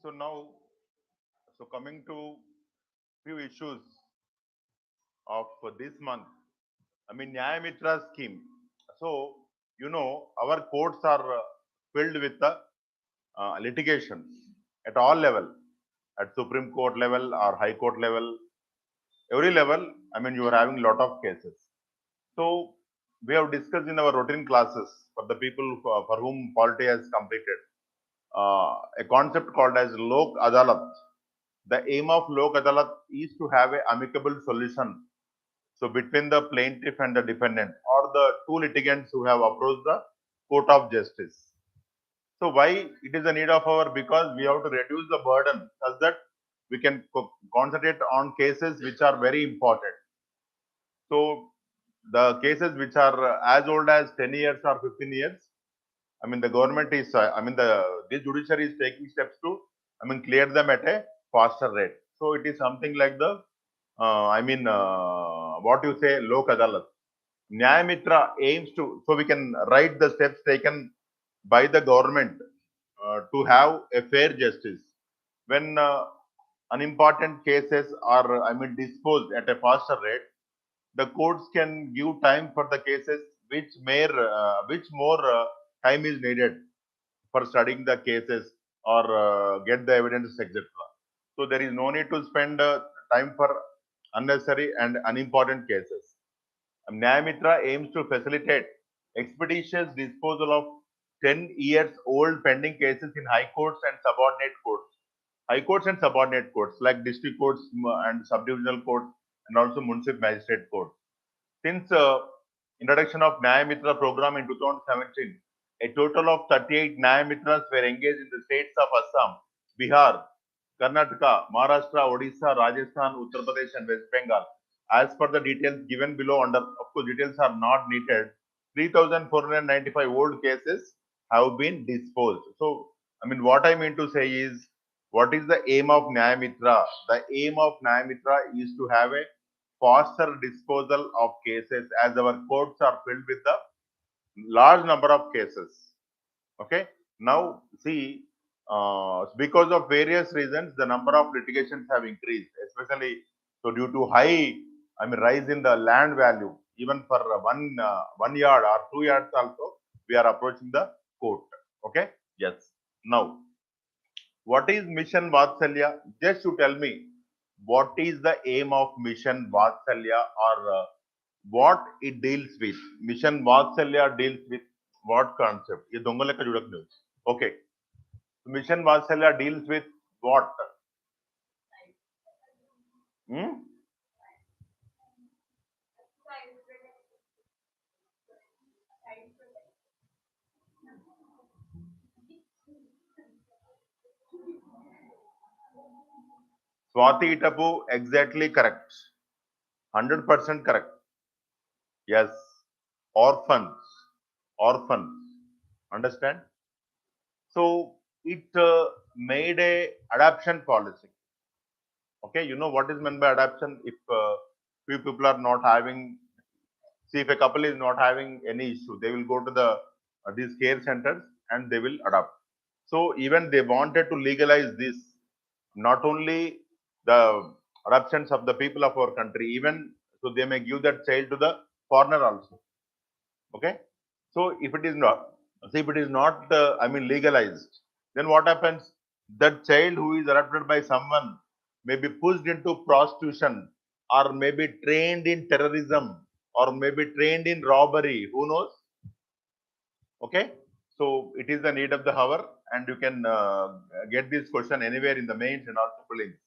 So now, so coming to few issues of this month. I mean, Nyayamitra scheme. So, our courts are filled with the litigations at all level, at Supreme Court level or High Court level, every level. I mean, you are having a lot of cases. So, we have discussed in our routine classes for the people for whom polity has completed a concept called as Lok Adalat. The aim of Lok Adalat is to have an amicable solution. So between the plaintiff and the defendant or the two litigants who have approached the court of justice. So why it is a need of our, because we have to reduce the burden such that we can concentrate on cases which are very important. So the cases which are as old as 10 years or 15 years, I mean, the government is, the judiciary is taking steps to, clear them at a faster rate. So it is something like the, what you say, Lok Adalat. Nyayamitra aims to, so we can write the steps taken by the government to have a fair justice. When unimportant cases are, disposed at a faster rate, the courts can give time for the cases which more time is needed for studying the cases or get the evidence, etc. So there is no need to spend time for unnecessary and unimportant cases. Nyayamitra aims to facilitate expeditious disposal of 10 years old pending cases in high courts and subordinate courts. High courts and subordinate courts like district courts and subdivisional courts and also municipal magistrate courts. Since introduction of Nyayamitra program in 2017, a total of 38 Nyayamitras were engaged in the states of Assam, Bihar, Karnataka, Maharashtra, Odisha, Rajasthan, Uttar Pradesh, and West Bengal. As per the details given below, of course, details are not needed. 3,495 old cases have been disposed. So, what I mean to say is, what is the aim of Nyayamitra? The aim of Nyayamitra is to have a faster disposal of cases as our courts are filled with the large number of cases. Okay. Now, see, because of various reasons, the number of litigations have increased, especially so due to high, rise in the land value. Even for 1 yard or 2 yards also, we are approaching the court. Okay. Yes. Now, what is Mission Vatsalya? Just to tell me, what is the aim of Mission Vatsalya, or what it deals with? Mission Vatsalya deals with what concept? ये दोनों लेकर जुड़क नहीं. Okay. Mission Vatsalya deals with what? Hmm? Swati Itapu, exactly correct. 100% correct. Yes. Orphans. Orphans. Understand? So it made a adoption policy. Okay, you know what is meant by adoption? If few people are not having, see, if a couple is not having any issue, they will go to the these care centers and they will adopt. So even they wanted to legalize this, not only the adoptions of the people of our country, even so they may give that child to the foreigner also. Okay, so if it is not, see, if it is not, legalized, then what happens? That child who is adopted by someone may be pushed into prostitution, or may be trained in terrorism, or may be trained in robbery. Who knows? Okay, so it is the need of the hour, and you can get this question anywhere in the mains and also prelims.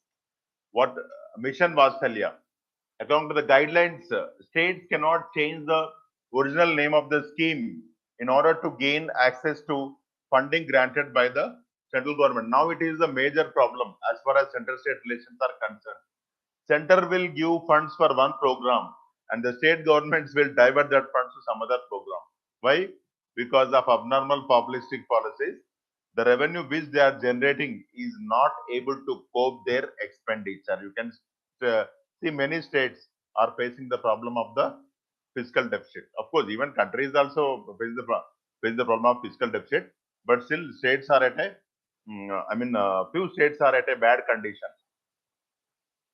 What Mission Vatsalya? According to the guidelines, states cannot change the original name of the scheme in order to gain access to funding granted by the central government. Now it is a major problem as far as center-state relations are concerned. Center will give funds for one program and the state governments will divert that funds to some other program. Why? Because of abnormal populistic policies, the revenue which they are generating is not able to cope their expenditure. You can see many states are facing the problem of the fiscal deficit. Of course, even countries also face the problem of fiscal deficit, but still states are at a few states are at a bad condition.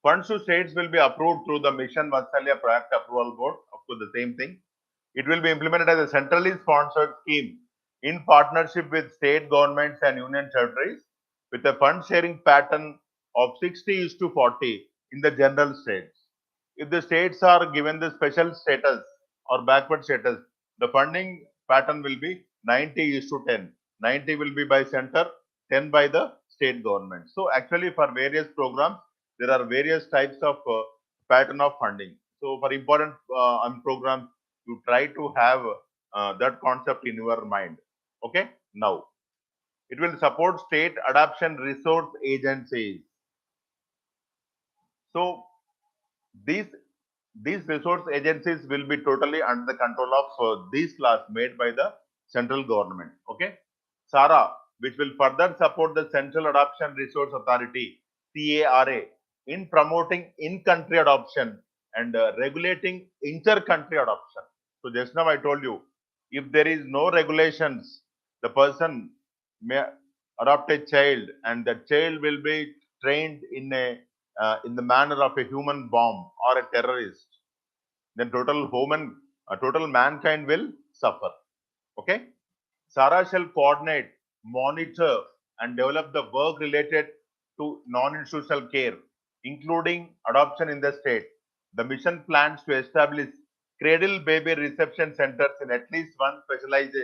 Funds to states will be approved through the Mission Vatsalya Project Approval Board, up to the same thing. It will be implemented as a centrally sponsored scheme in partnership with state governments and union territories with a fund sharing pattern of 60 is to 40 in the general states. If the states are given the special status or backward status, the funding pattern will be 90 is to 10. 90 will be by center, 10 by the state government. So actually for various programs, there are various types of pattern of funding. So for important programs, you try to have that concept in your mind. Okay, now it will support state adoption resource agencies. So these these resource agencies will be totally under the control of these laws made by the central government. Okay, SARA, which will further support the Central Adoption Resource Authority (CARA) in promoting in-country adoption and regulating inter-country adoption. So just now I told you, if there is no regulations, the person may adopt a child, and the child will be trained in the manner of a human bomb or a terrorist. Then total mankind will suffer. Okay. SARA shall coordinate, monitor, and develop the work related to non-institutional care, including adoption in the state. The mission plans to establish cradle baby reception centers in at least one specialized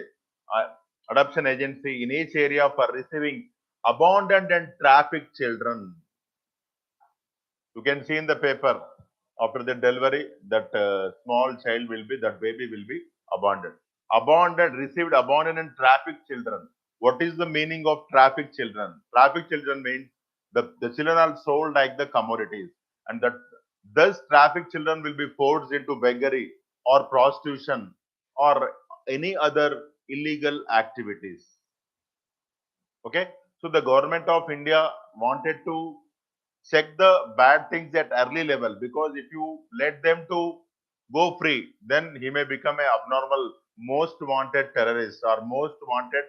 uh, adoption agency in each area for receiving abandoned and trafficked children. You can see in the paper after the delivery that small child will be, that baby will be abandoned. Abandoned, received abandoned and trafficked children. What is the meaning of trafficked children? Trafficked children means the children are sold like the commodities, and that thus trafficked children will be forced into beggary or prostitution or any other illegal activities. Okay, so the government of India wanted to check the bad things at early level, because if you let them to go free, then he may become a abnormal most wanted terrorist or most wanted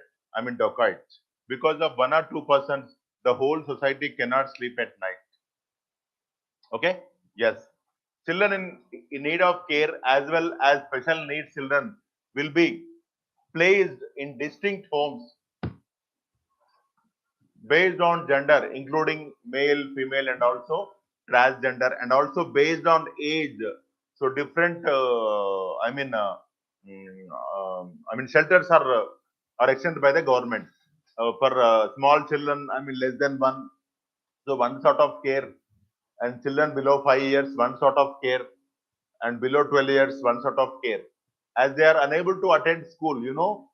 dacoit. Because of 1 or 2%, the whole society cannot sleep at night. Okay, yes, children in need of care as well as special needs children will be placed in distinct homes based on gender, including male, female, and also transgender, and also based on age. So different, shelters are extended by the government for small children. Less than one, so one sort of care, and children below 5 years, one sort of care, and below 12 years, one sort of care. As they are unable to attend school,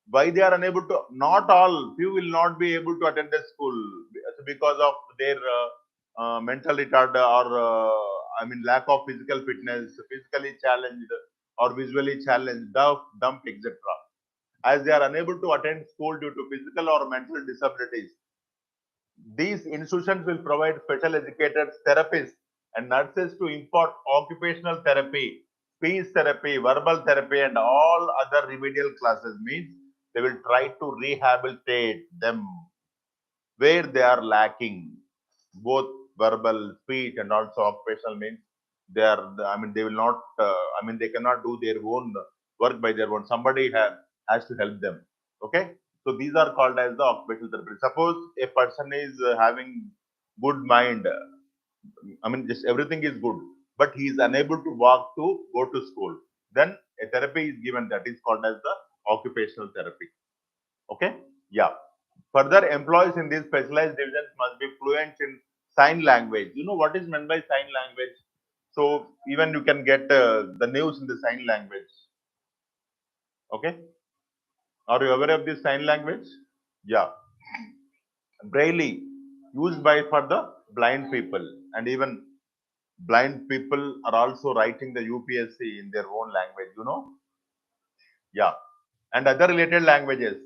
why they are unable to, not all, few will not be able to attend the school because of their mental retard or lack of physical fitness, physically challenged or visually challenged, deaf, dumb, etc. As they are unable to attend school due to physical or mental disabilities, these institutions will provide special educators, therapists, and nurses to impart occupational therapy, speech therapy, verbal therapy, and all other remedial classes. Means they will try to rehabilitate them where they are lacking, both verbal, speech, and also occupational. Means they are, they will not, they cannot do their own work by their own. Somebody has to help them. Okay, so these are called as the occupational therapy. Suppose a person is having good mind, just everything is good, but he is unable to walk to go to school. Then a therapy is given, that is called as the occupational therapy. Okay, yeah. Further, employees in these specialized divisions must be fluent in sign language. You know what is meant by sign language? So even you can get the news in the sign language. Okay, are you aware of this sign language? Yeah, Braille used by for the blind people, and even blind people are also writing the UPSC in their own language. Yeah, and other related languages.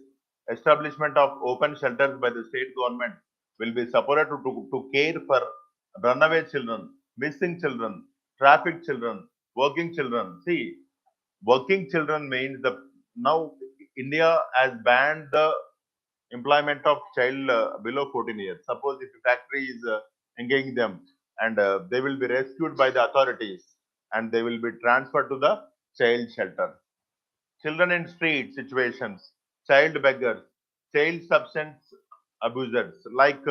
Establishment of open shelters by the state government will be supported to care for runaway children, missing children, trafficked children, working children. See, working children means the now India has banned the employment of child below 14 years. Suppose if a factory is engaging them and they will be rescued by the authorities and they will be transferred to the child shelter. Children in street situations, child beggars, child substance abusers, like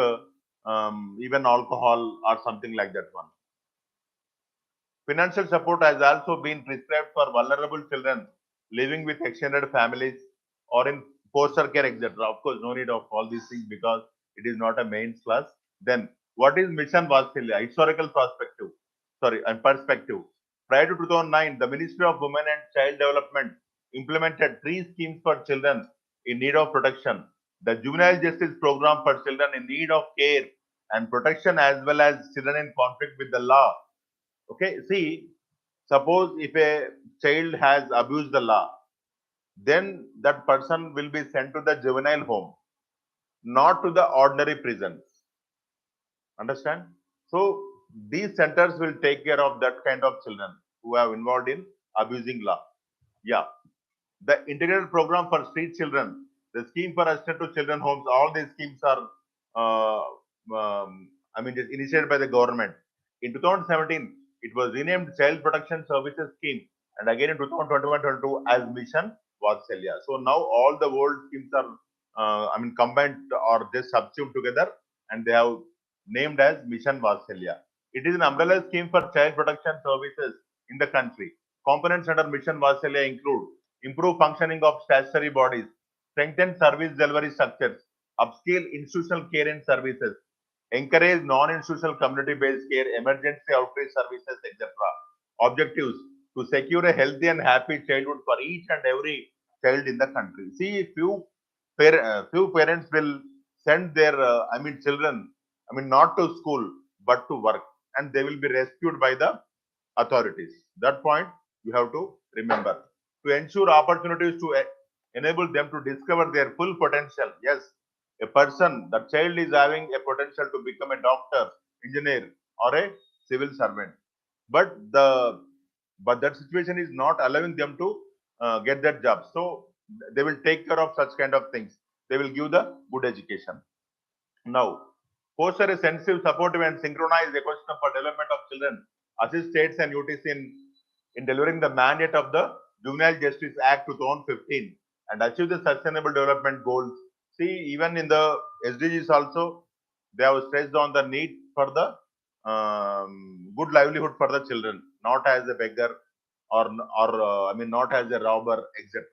even alcohol or something like that one. Financial support has also been prescribed for vulnerable children living with extended families or in foster care, etc. Of course, no need of all these things because it is not a main class. Then, what is Mission Vatshalya? Historical perspective. Sorry, and perspective. Prior to 2009, the Ministry of Women and Child Development implemented three schemes for children in need of protection. The Juvenile Justice Program for children in need of care and protection, as well as children in conflict with the law. Okay, see, suppose if a child has abused the law, then that person will be sent to the juvenile home, not to the ordinary prisons. Understand? So these centers will take care of that kind of children who are involved in abusing law. Yeah. The integrated program for street children, the scheme for assistance to children homes, all these schemes are, just initiated by the government. In 2017, it was renamed Child Protection Services Scheme, and again in 2021-22 as Mission Vatsalya. So now all the old schemes are, combined or just subsumed together, and they have named as Mission Vatsalya. It is an umbrella scheme for child protection services in the country. Components under Mission Vatsalya include improve functioning of statutory bodies, strengthen service delivery structures, upscale institutional care and services, encourage non-institutional community-based care, emergency outreach services, etc. Objectives to secure a healthy and happy childhood for each and every child in the country. See, few parents will send their, children, not to school but to work, and they will be rescued by the authorities. That point you have to remember. To ensure opportunities to enable them to discover their full potential. Yes, a person, the child is having a potential to become a doctor, engineer, or a civil servant, but that situation is not allowing them to get that job. So they will take care of such kind of things. They will give the good education. Now, foster a sensitive, supportive, and synchronized ecosystem for development of children, assist states and UTC in delivering the mandate of the Juvenile Justice Act 2015 and achieve the sustainable development goals. See, even in the SDGs also, they have stressed on the need for the good livelihood for the children, not as a beggar or not as a robber, etc.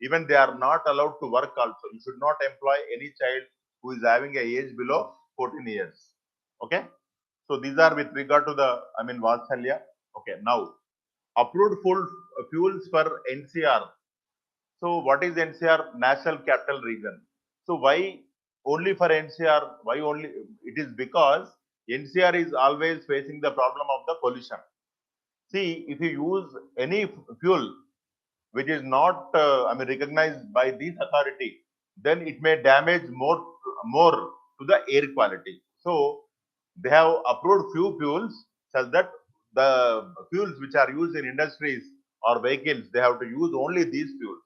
Even they are not allowed to work also. You should not employ any child who is having a age below 14 years. Okay. So these are with regard to the, Vatsalya. Okay. Now, approved fuels for NCR. So what is NCR? National Capital Region. So why only for NCR? Why only? It is because NCR is always facing the problem of the pollution. See, if you use any fuel which is not, recognized by this authority, then it may damage more to the air quality. So they have approved few fuels such that the fuels which are used in industries or vehicles, they have to use only these fuels.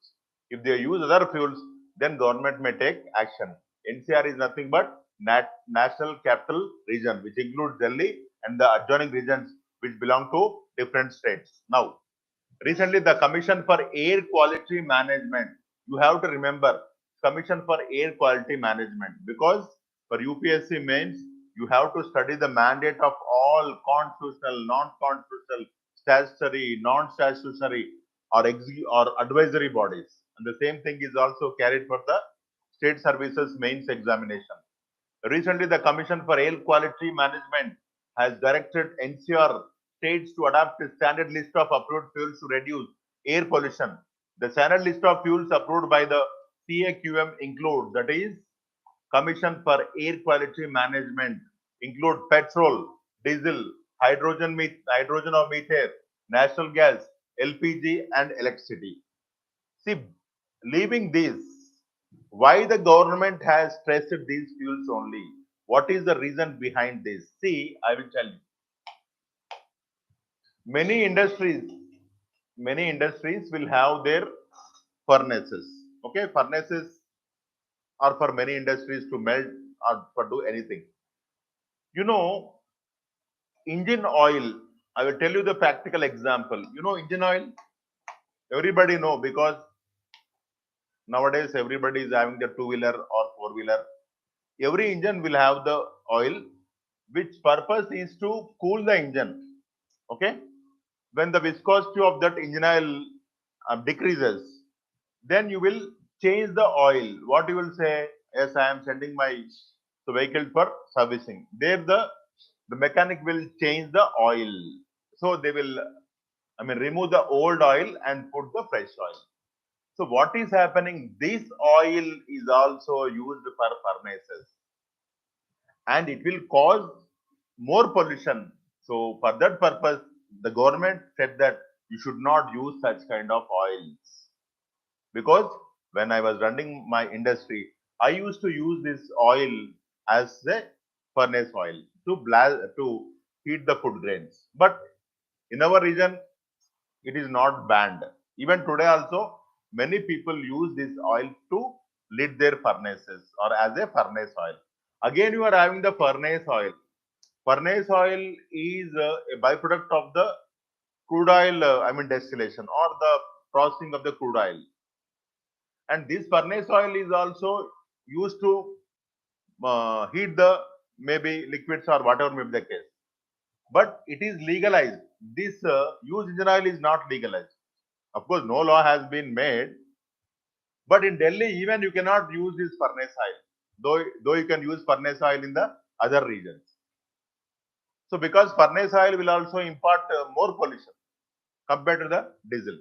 If they use other fuels, then government may take action. NCR is nothing but National Capital Region, which includes Delhi and the adjoining regions which belong to different states. Now, recently the Commission for Air Quality Management, you have to remember Commission for Air Quality Management, because for UPSC mains you have to study the mandate of all constitutional, non-constitutional, statutory, non-statutory or advisory bodies, and the same thing is also carried for the state services mains examination. Recently, the Commission for Air Quality Management has directed NCR states to adopt a standard list of approved fuels to reduce air pollution. The standard list of fuels approved by the CAQM include, that is, Commission for Air Quality Management, include petrol, diesel, hydrogen or methane, natural gas, LPG, and electricity. See, leaving this, why the government has stressed these fuels only? What is the reason behind this? See, I will tell you. Many industries, many industries will have their furnaces. Okay, furnaces or for many industries to melt or for do anything. You know, engine oil, I will tell you the practical example. You know, engine oil, everybody know because nowadays everybody is having the two-wheeler or four-wheeler. Every engine will have the oil, which purpose is to cool the engine. Okay, when the viscosity of that engine oil decreases, then you will change the oil. What you will say? Yes, I am sending my vehicle for servicing. There, the mechanic will change the oil. So they will, I mean, remove the old oil and put the fresh oil. So what is happening? This oil is also used for furnaces, and it will cause more pollution. So for that purpose, the government said that you should not use such kind of oils. Because when I was running my industry, I used to use this oil as a furnace oil to heat the food grains. But in our region, it is not banned. Even today also, many people use this oil to lit their furnaces or as a furnace oil. Again, you are having the furnace oil. Furnace oil is a byproduct of the crude oil, distillation or the processing of the crude oil. And this furnace oil is also used to heat the maybe liquids or whatever may be the case. But it is legalized. This used engine oil is not legalized. Of course, no law has been made. But in Delhi, even you cannot use this furnace oil, though you can use furnace oil in the other regions. So because furnace oil will also impart more pollution compared to the diesel.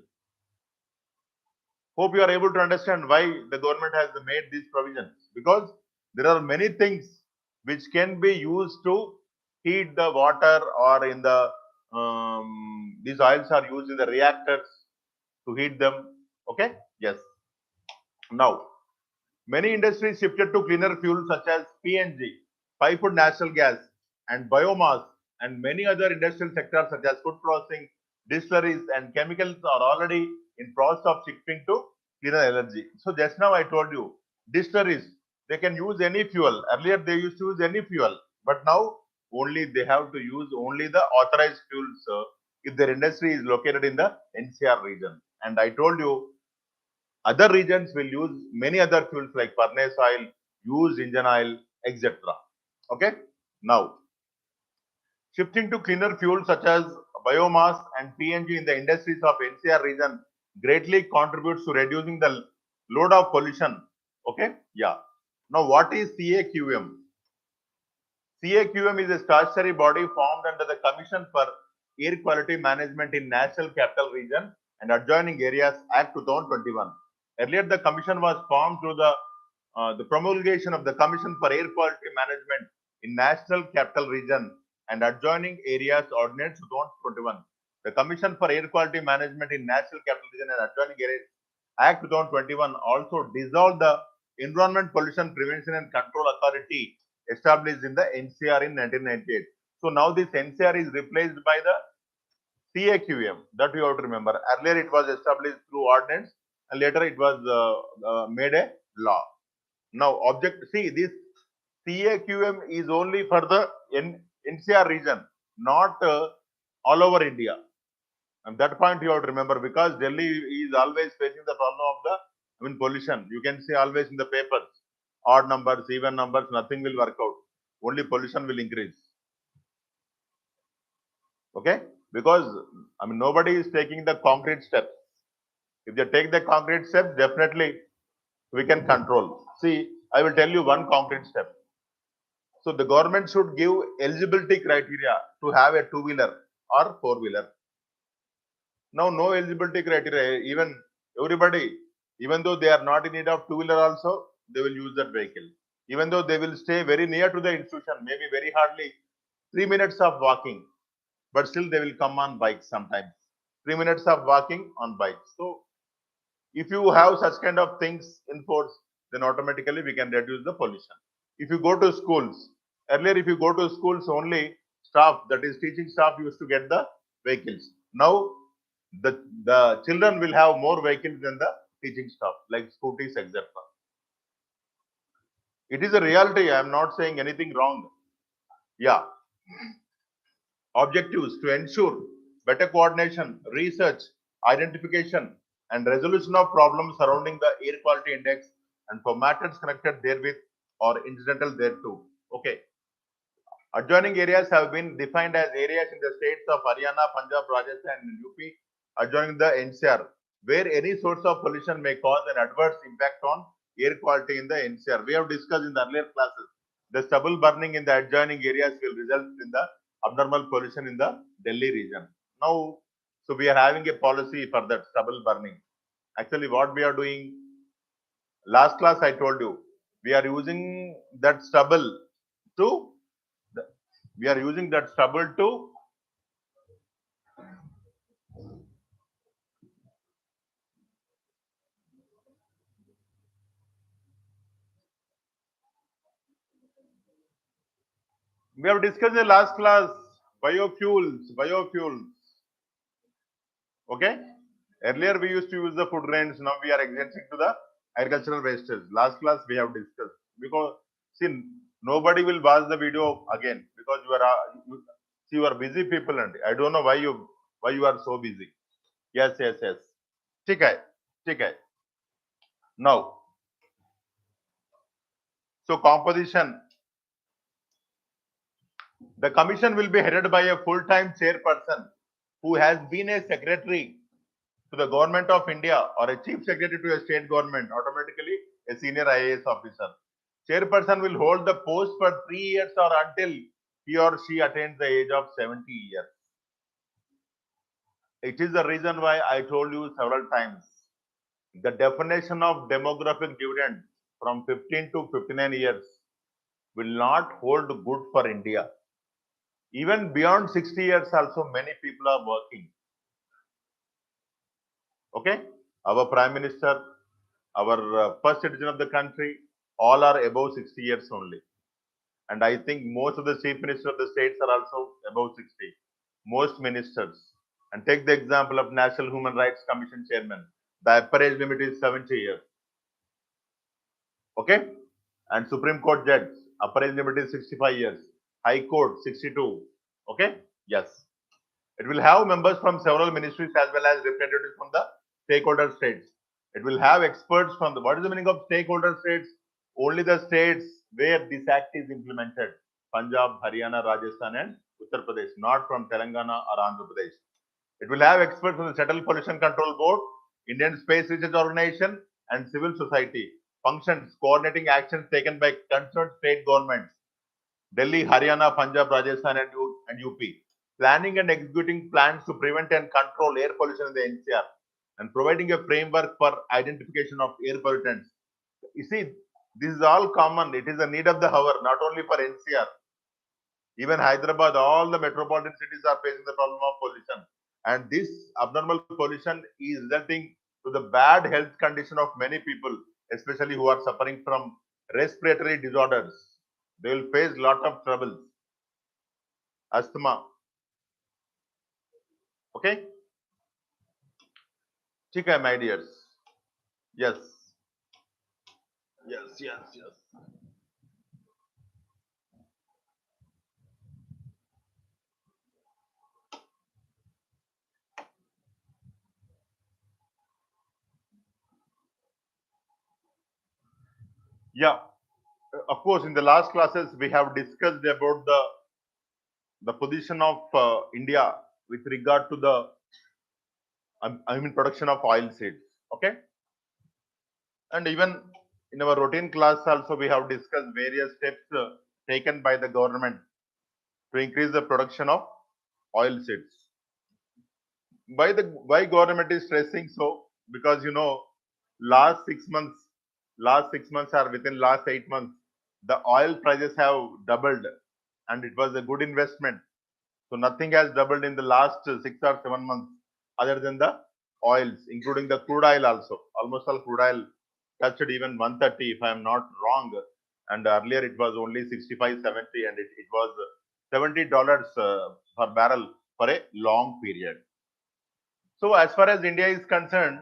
Hope you are able to understand why the government has made these provisions, because there are many things which can be used to heat the water, or in the these oils are used in the reactors to heat them. Okay, yes. Now, many industries shifted to cleaner fuels such as PNG, piped natural gas, and biomass, and many other industrial sectors such as food processing, distilleries, and chemicals are already in process of shifting to cleaner energy. So just now I told you, distilleries, they can use any fuel. Earlier they used to use any fuel, but now only they have to use only the authorized fuels if their industry is located in the NCR region. And I told you, other regions will use many other fuels like furnace oil, used engine oil, etc. Okay. Now, shifting to cleaner fuels such as biomass and PNG in the industries of NCR region greatly contributes to reducing the load of pollution. Okay. Yeah. Now, what is CAQM? CAQM is a statutory body formed under the Commission for Air Quality Management in National Capital Region and Adjoining Areas Act 2021. Earlier, the commission was formed through the promulgation of the Commission for Air Quality Management in National Capital Region and Adjoining Areas Ordinance 2021. The Commission for Air Quality Management in National Capital Region and Adjoining Areas Act 2021 also dissolved the Environment Pollution Prevention and Control Authority established in the NCR in 1998. So now this NCR is replaced by the CAQM. That you have to remember. Earlier it was established through ordinance, and later it was made a law. Now, see, this CAQM is only for the NCR region, not all over India. And that point you have to remember, because Delhi is always facing the problem of the pollution. You can see always in the papers, odd numbers, even numbers, nothing will work out. Only pollution will increase. Okay, because nobody is taking the concrete steps. If they take the concrete steps, definitely we can control. See, I will tell you one concrete step. So the government should give eligibility criteria to have a two-wheeler or four-wheeler. Now, no eligibility criteria. Even everybody, even though they are not in need of two-wheeler also, they will use that vehicle. Even though they will stay very near to the institution, maybe very hardly 3 minutes of walking, but still they will come on bikes sometimes. 3 minutes of walking on bikes. So if you have such kind of things in force, then automatically we can reduce the pollution. If you go to schools, earlier if you go to schools, only staff, that is teaching staff, used to get the vehicles. Now the children will have more vehicles than the teaching staff, like scooters, etc. It is a reality. I am not saying anything wrong. Yeah. Objectives to ensure better coordination, research, identification, and resolution of problems surrounding the air quality index and for matters connected therewith or incidental thereto. Okay. Adjoining areas have been defined as areas in the states of Haryana, Punjab, Rajasthan, and UP adjoining the NCR, where any source of pollution may cause an adverse impact on air quality in the NCR. We have discussed in the earlier classes. The stubble burning in the adjoining areas will result in the abnormal pollution in the Delhi region. Now, so we are having a policy for that stubble burning. Actually, what we are doing, last class I told you, we are using that stubble to we are using that stubble to we have discussed in the last class biofuels. Okay, earlier we used to use the food grains, now we are exempting to the agricultural wastes. Last class we have discussed, because see, nobody will watch the video again because you are busy people, and I don't know why you are so busy. Yes. ठीक है. Now, so composition. The commission will be headed by a full-time chairperson who has been a secretary to the government of India or a chief secretary to a state government, automatically a senior IAS officer. Chairperson will hold the post for 3 years or until he or she attains the age of 70 years. It is the reason why I told you several times. The definition of demographic dividend from 15 to 59 years will not hold good for India. Even beyond 60 years also many people are working. Okay, our prime minister, our first citizen of the country, all are above 60 years only. And I think most of the chief ministers of the states are also above 60. Most ministers. And take the example of National Human Rights Commission chairman. The upper age limit is 70 years. Okay? And Supreme Court judge, upper age limit is 65 years. High Court, 62. Okay? Yes. It will have members from several ministries as well as representatives from the stakeholder states. It will have experts from the, what is the meaning of stakeholder states? Only the states where this act is implemented. Punjab, Haryana, Rajasthan and Uttar Pradesh, not from Telangana or Andhra Pradesh. It will have experts from the Central Pollution Control Board, Indian Space Research Organization and civil society. Functions coordinating actions taken by concerned state governments. Delhi, Haryana, Punjab, Rajasthan and UP. Planning and executing plans to prevent and control air pollution in the NCR and providing a framework for identification of air pollutants. You see, this is all common. It is a need of the hour, not only for NCR. Even Hyderabad, all the metropolitan cities are facing the problem of pollution. And this abnormal pollution is resulting to the bad health condition of many people, especially who are suffering from respiratory disorders. They will face lot of troubles. Asthma. Okay? Chika, my dears. Yes. Yeah. Of course, in the last classes, we have discussed about the position of India with regard to the production of oil seeds. Okay. And even in our routine class also, we have discussed various steps taken by the government to increase the production of oil seeds. Why government is stressing so? Because last 6 months or within last 8 months, the oil prices have doubled, and it was a good investment. So nothing has doubled in the last 6 or 7 months other than the oils, including the crude oil also. Almost all crude oil touched even 130 if I am not wrong. And earlier it was only 65, 70, and it was $70 per barrel for a long period. So as far as India is concerned,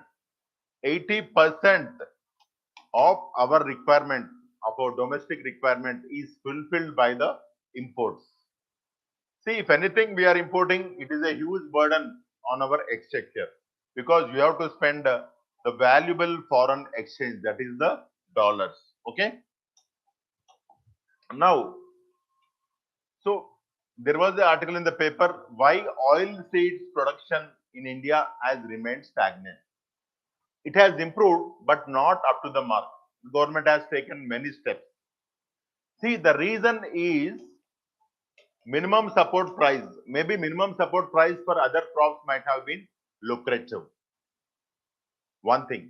80% of our requirement of our domestic requirement is fulfilled by the imports. See, if anything we are importing, it is a huge burden on our exchequer because you have to spend the valuable foreign exchange, that is the dollars. Okay. Now, so there was an article in the paper why oil seeds production in India has remained stagnant. It has improved, but not up to the mark. The government has taken many steps. See, the reason is minimum support price. Maybe minimum support price for other crops might have been lucrative. One thing.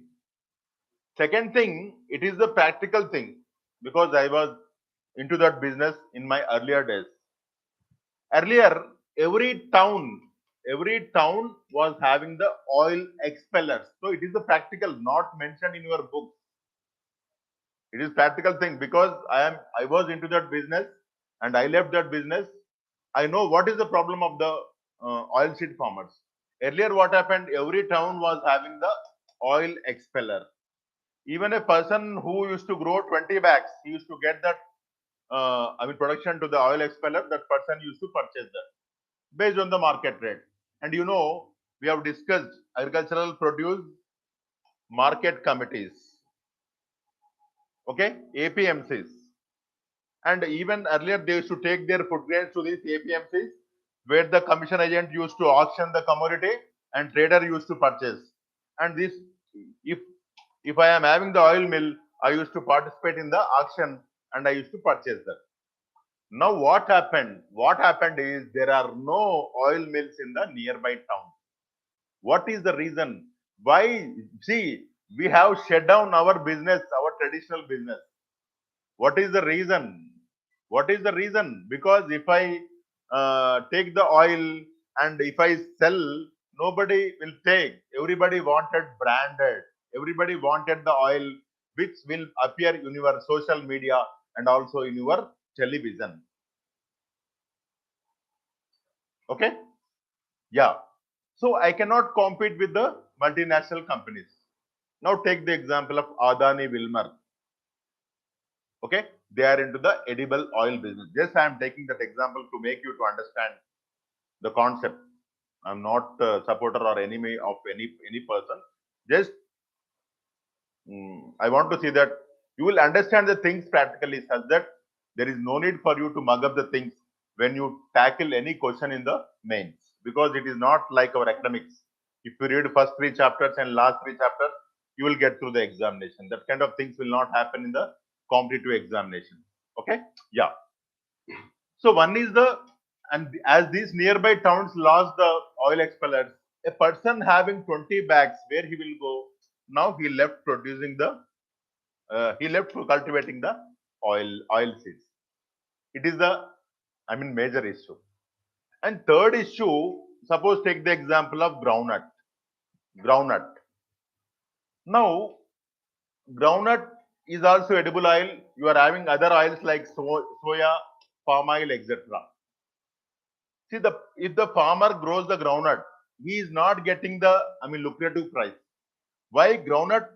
Second thing, it is the practical thing because I was into that business in my earlier days. Earlier, every town was having the oil expellers. So it is the practical, not mentioned in your book. It is practical thing because I was into that business and I left that business. I know what is the problem of the oil seed farmers. Earlier, what happened? Every town was having the oil expeller. Even a person who used to grow 20 bags, he used to get that production to the oil expeller. That person used to purchase that based on the market rate. And you know, we have discussed agricultural produce market committees, okay, APMCs. And even earlier, they used to take their food grains to these APMCs, where the commission agent used to auction the commodity and trader used to purchase. And this, if I am having the oil mill, I used to participate in the auction and I used to purchase that. Now what happened? What happened is there are no oil mills in the nearby town. What is the reason? Why? See, we have shut down our business, our traditional business. What is the reason? What is the reason? Because if I take the oil and if I sell, nobody will take. Everybody wanted branded. Everybody wanted the oil which will appear in your social media and also in your television. Okay? Yeah. So I cannot compete with the multinational companies. Now take the example of Adani Wilmar. Okay? They are into the edible oil business. Just I am taking that example to make you to understand the concept. I'm not a supporter or enemy of any person. Just I want to see that you will understand the things practically such that there is no need for you to mug up the things when you tackle any question in the mains, because it is not like our academics. If you read first 3 chapters and last 3 chapters, you will get through the examination. That kind of things will not happen in the competitive examination. Okay? Yeah. So one is and as these nearby towns lost the oil expellers, a person having 20 bags, where he will go? Now he left producing he left for cultivating the oil seeds. It is the, major issue. And third issue, suppose take the example of groundnut. Groundnut. Now, groundnut is also edible oil. You are having other oils like soya, palm oil, etc. See, if the farmer grows the groundnut, he is not getting the lucrative price. Why groundnut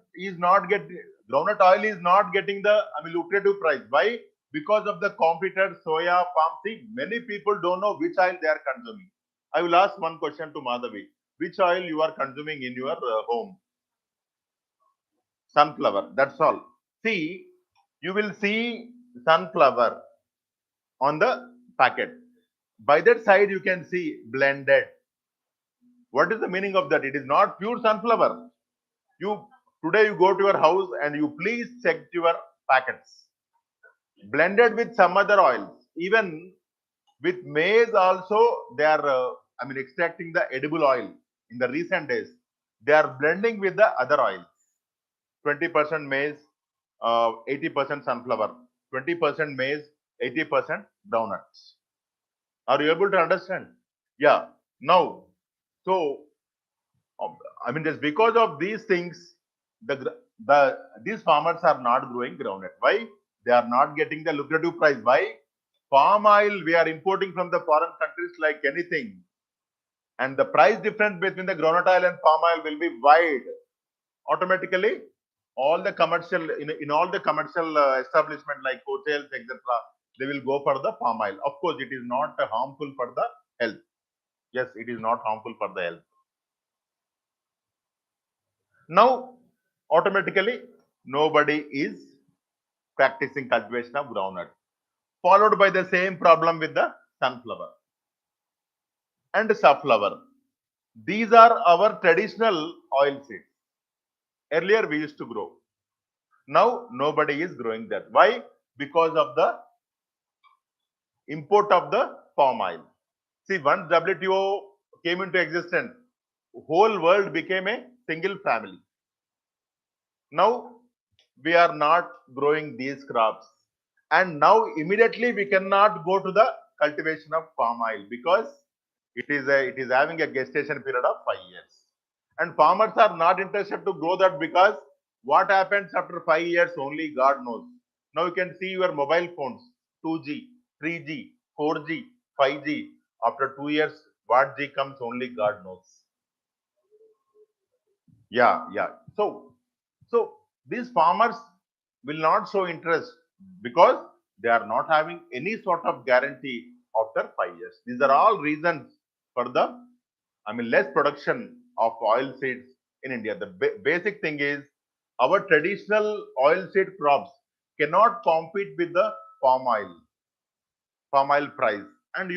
oil is not getting the lucrative price? Why? Because of the competitor soya, palm. See, many people don't know which oil they are consuming. I will ask one question to Madhavi. Which oil you are consuming in your home? Sunflower. That's all. See, you will see sunflower on the packet. By that side, you can see blended. What is the meaning of that? It is not pure sunflower. Today you go to your house and you please check your packets. Blended with some other oils. Even with maize also, they are extracting the edible oil in the recent days. They are blending with the other oils. 20% maize, 80% sunflower, 20% maize, 80% groundnuts. Are you able to understand? Yeah. Now, so just because of these things, these farmers are not growing groundnut. Why? They are not getting the lucrative price. Why? Palm oil we are importing from the foreign countries like anything, and the price difference between the groundnut oil and palm oil will be wide. Automatically, all the commercial in all the commercial establishment like hotels, etc. They will go for the palm oil. Of course, it is not harmful for the health. Yes, it is not harmful for the health. Now, automatically, nobody is practicing cultivation of groundnut. Followed by the same problem with the sunflower and safflower. These are our traditional oil seeds. Earlier we used to grow. Now nobody is growing that. Why? Because of the import of the palm oil. See, once WTO came into existence, whole world became a single family. Now we are not growing these crops, and now immediately we cannot go to the cultivation of palm oil because it is having a gestation period of 5 years, and farmers are not interested to grow that because what happens after 5 years only God knows. Now you can see your mobile phones 2G, 3G, 4G, 5G. After 2 years, what G comes only God knows. Yeah. So these farmers will not show interest because they are not having any sort of guarantee after 5 years. These are all reasons for the, less production of oil seeds in India. The basic thing is our traditional oil seed crops cannot compete with the palm oil price. And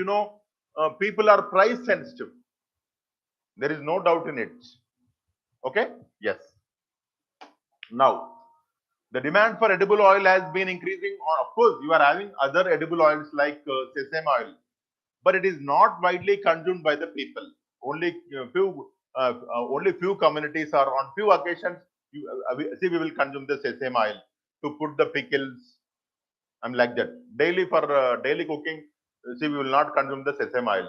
people are price sensitive. There is no doubt in it. Okay? Yes. Now, the demand for edible oil has been increasing. Of course, you are having other edible oils like sesame oil, but it is not widely consumed by the people. Only only few communities or on few occasions, we will consume the sesame oil to put the pickles. I'm like that. Daily for daily cooking, we will not consume the sesame oil.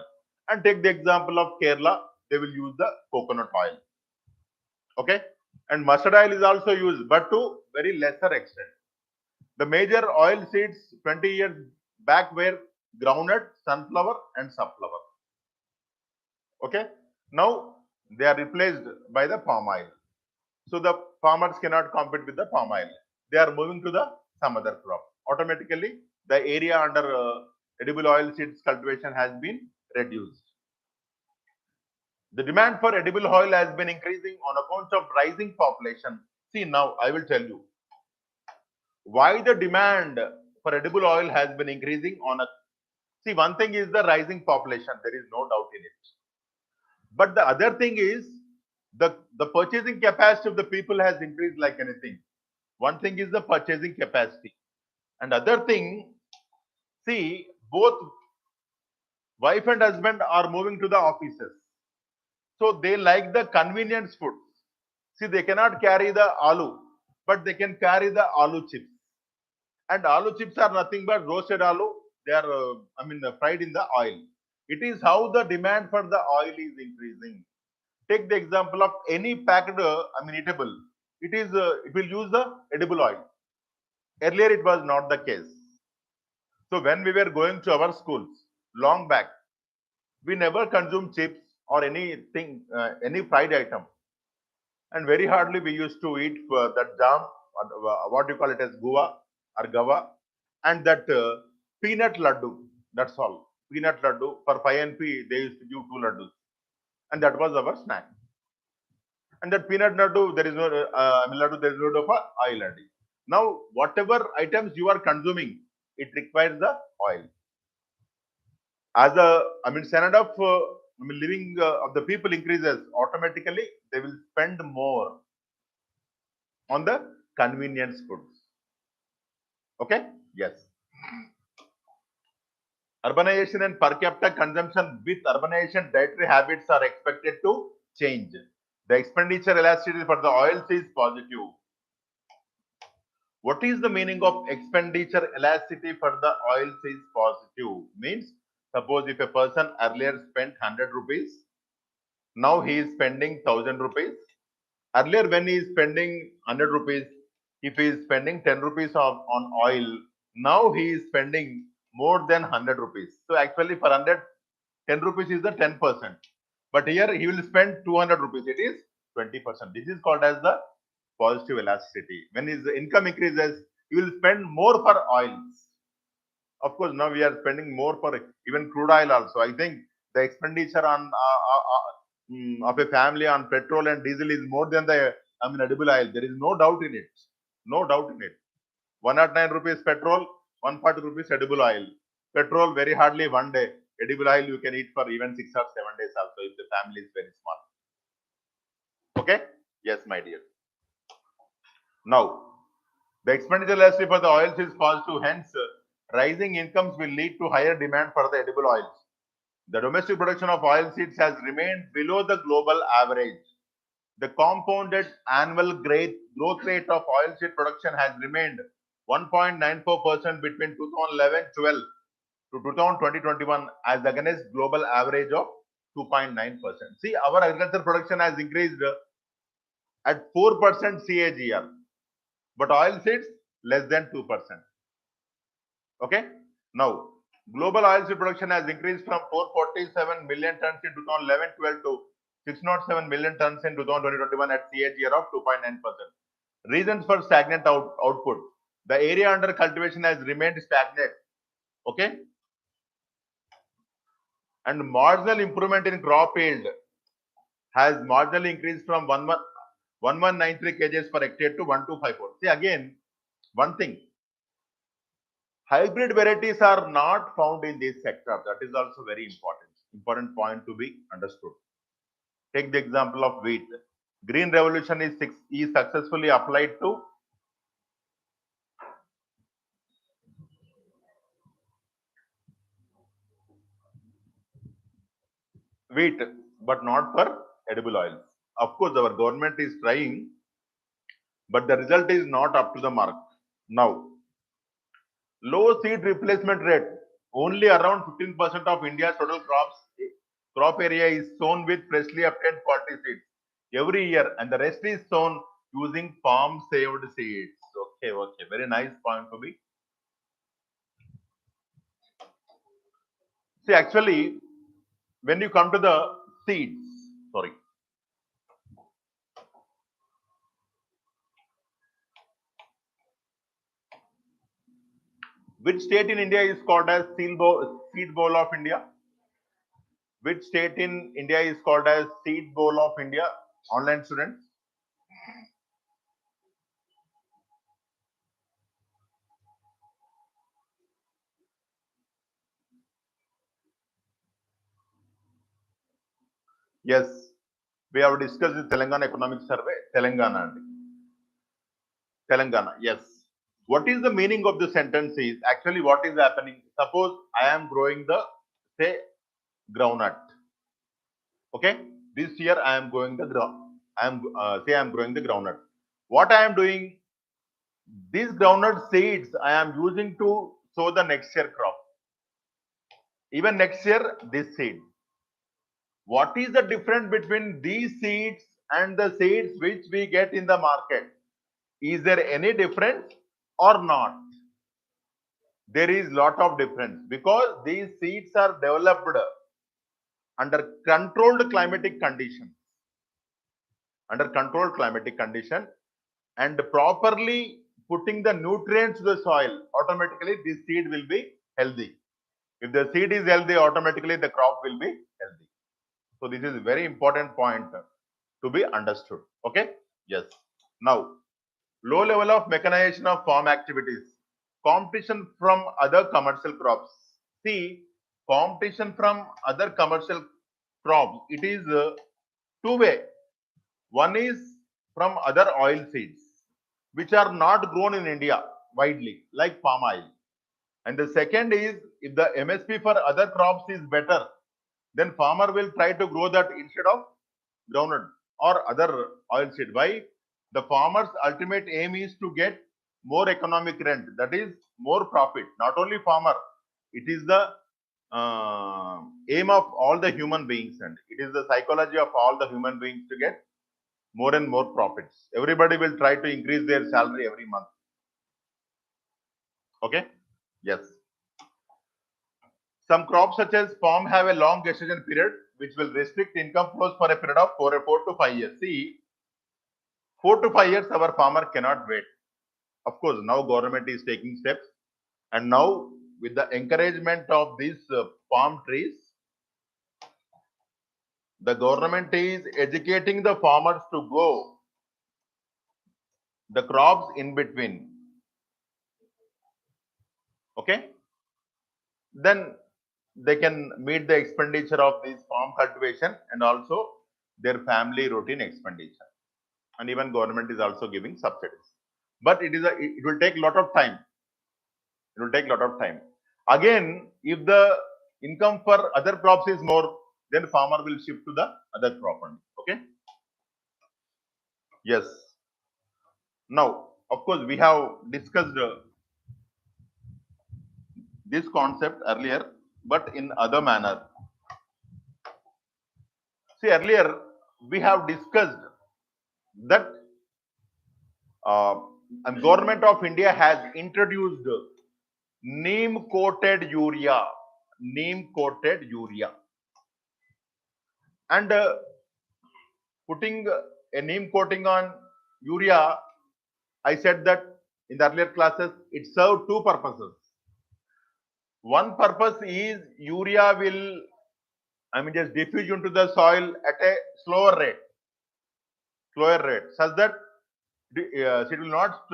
And take the example of Kerala, they will use the coconut oil. Okay, and mustard oil is also used, but to very lesser extent. The major oil seeds 20 years back were groundnut, sunflower, and safflower. Okay, now they are replaced by the palm oil. So the farmers cannot compete with the palm oil. They are moving to the some other crop. Automatically, the area under edible oil seeds cultivation has been reduced. The demand for edible oil has been increasing on account of rising population. See, now I will tell you why the demand for edible oil has been increasing on a. See, one thing is the rising population. There is no doubt in it. But the other thing is the purchasing capacity of the people has increased like anything. One thing is the purchasing capacity. And other thing, see, both wife and husband are moving to the offices. So they like the convenience foods. See, they cannot carry the aloo, but they can carry the aloo chips. And aloo chips are nothing but roasted aloo. They are, fried in the oil. It is how the demand for the oil is increasing. Take the example of any packed, eatable. It will use the edible oil. Earlier, it was not the case. So when we were going to our schools long back, we never consumed chips or anything, any fried item, and very hardly we used to eat that jam, what you call it as guva or gava, and that peanut laddu. That's all. Peanut laddu for 5 NP, they used to give 2 laddus, and that was our snack. And that peanut laddu, there is no laddu, there is no of oil added. Now, whatever items you are consuming, it requires the oil. As a standard of living of the people increases, automatically they will spend more on the convenience foods. Okay? Yes. Urbanization and per capita consumption. With urbanization, dietary habits are expected to change. The expenditure elasticity for the oils is positive. What is the meaning of expenditure elasticity for the oils is positive? Means, suppose if a person earlier spent 100 rupees, now he is spending 1000 rupees. Earlier, when he is spending 100 rupees, if he is spending 10 rupees on oil, now he is spending more than 100 rupees. So actually for 100, 10 rupees is the 10%. But here he will spend 200 rupees. It is 20%. This is called as the positive elasticity. When his income increases, he will spend more for oils. Of course, now we are spending more for even crude oil also. I think the expenditure on of a family on petrol and diesel is more than the edible oil. There is no doubt in it. No doubt in it. 109 rupees petrol, 140 rupees edible oil. Petrol very hardly one day. Edible oil you can eat for even 6 or 7 days also if the family is very small. Okay? Yes, my dear. Now, the expenditure elasticity for the oils is positive. Hence, rising incomes will lead to higher demand for the edible oils. The domestic production of oilseeds has remained below the global average. The compounded annual growth rate of oilseed production has remained 1.94% between 2011-12 to 2020-21 as against global average of 2.9%. See, our agriculture production has increased at 4% CAGR, but oilseeds less than 2%. Okay. Now, global oilseed production has increased from 447 million tons in 2011-12 to 607 million tons in 2020-21 at CAGR of 2.9%. Reasons for stagnant output. The area under cultivation has remained stagnant. Okay. And marginal improvement in crop yield has marginally increased from 1193 kgs per hectare to 1254. See again, one thing. Hybrid varieties are not found in this sector. That is also very important point to be understood. Take the example of wheat. Green revolution is successfully applied to wheat, but not for edible oils. Of course, our government is trying, but the result is not up to the mark. Now, low seed replacement rate. Only around 15% of India's total crop area is sown with freshly obtained quality seeds every year, and the rest is sown using farm saved seeds. Okay, very nice point to be. See, actually, when you come to the seeds, which state in India is called as seed bowl of India? Which state in India is called as seed bowl of India? Online students. Yes, we have discussed the Telangana Economic Survey. Telangana. Yes. What is the meaning of the sentence is actually what is happening? Suppose I am growing the, say, groundnut. Okay. This year I am growing the I am growing the groundnut. What I am doing? These groundnut seeds I am using to sow the next year crop. Even next year, this seed. What is the difference between these seeds and the seeds which we get in the market? Is there any difference or not? There is lot of difference because these seeds are developed under controlled climatic conditions. Under controlled climatic condition and properly putting the nutrients to the soil, automatically this seed will be healthy. If the seed is healthy, automatically the crop will be healthy. So this is a very important point to be understood. Okay. Yes. Now, low level of mechanization of farm activities. Competition from other commercial crops. See, competition from other commercial crops, it is two-way. One is from other oil seeds, which are not grown in India widely, like palm oil. And the second is, if the MSP for other crops is better, then farmer will try to grow that instead of groundnut or other oil seed. Why? The farmer's ultimate aim is to get more economic rent, that is more profit. Not only farmer, it is the aim of all the human beings, and it is the psychology of all the human beings to get more and more profits. Everybody will try to increase their salary every month. Okay. Yes. Some crops such as palm have a long gestation period which will restrict income flows for a period of 4 to 5 years. See, 4 to 5 years, our farmer cannot wait. Of course, now government is taking steps, and now with the encouragement of these palm trees, the government is educating the farmers to grow the crops in between. Okay, then they can meet the expenditure of this farm cultivation and also their family routine expenditure. And even government is also giving subsidies. But it will take a lot of time. It will take a lot of time. Again, if the income for other crops is more, then farmer will shift to the other crop only. Okay. Yes. Now, of course, we have discussed this concept earlier, but in other manner. See, earlier we have discussed that and government of India has introduced neem coated urea, and putting a neem coating on urea. I said that in the earlier classes, it served two purposes. One purpose is urea will, just diffuse into the soil at a slower rate, such that it will not,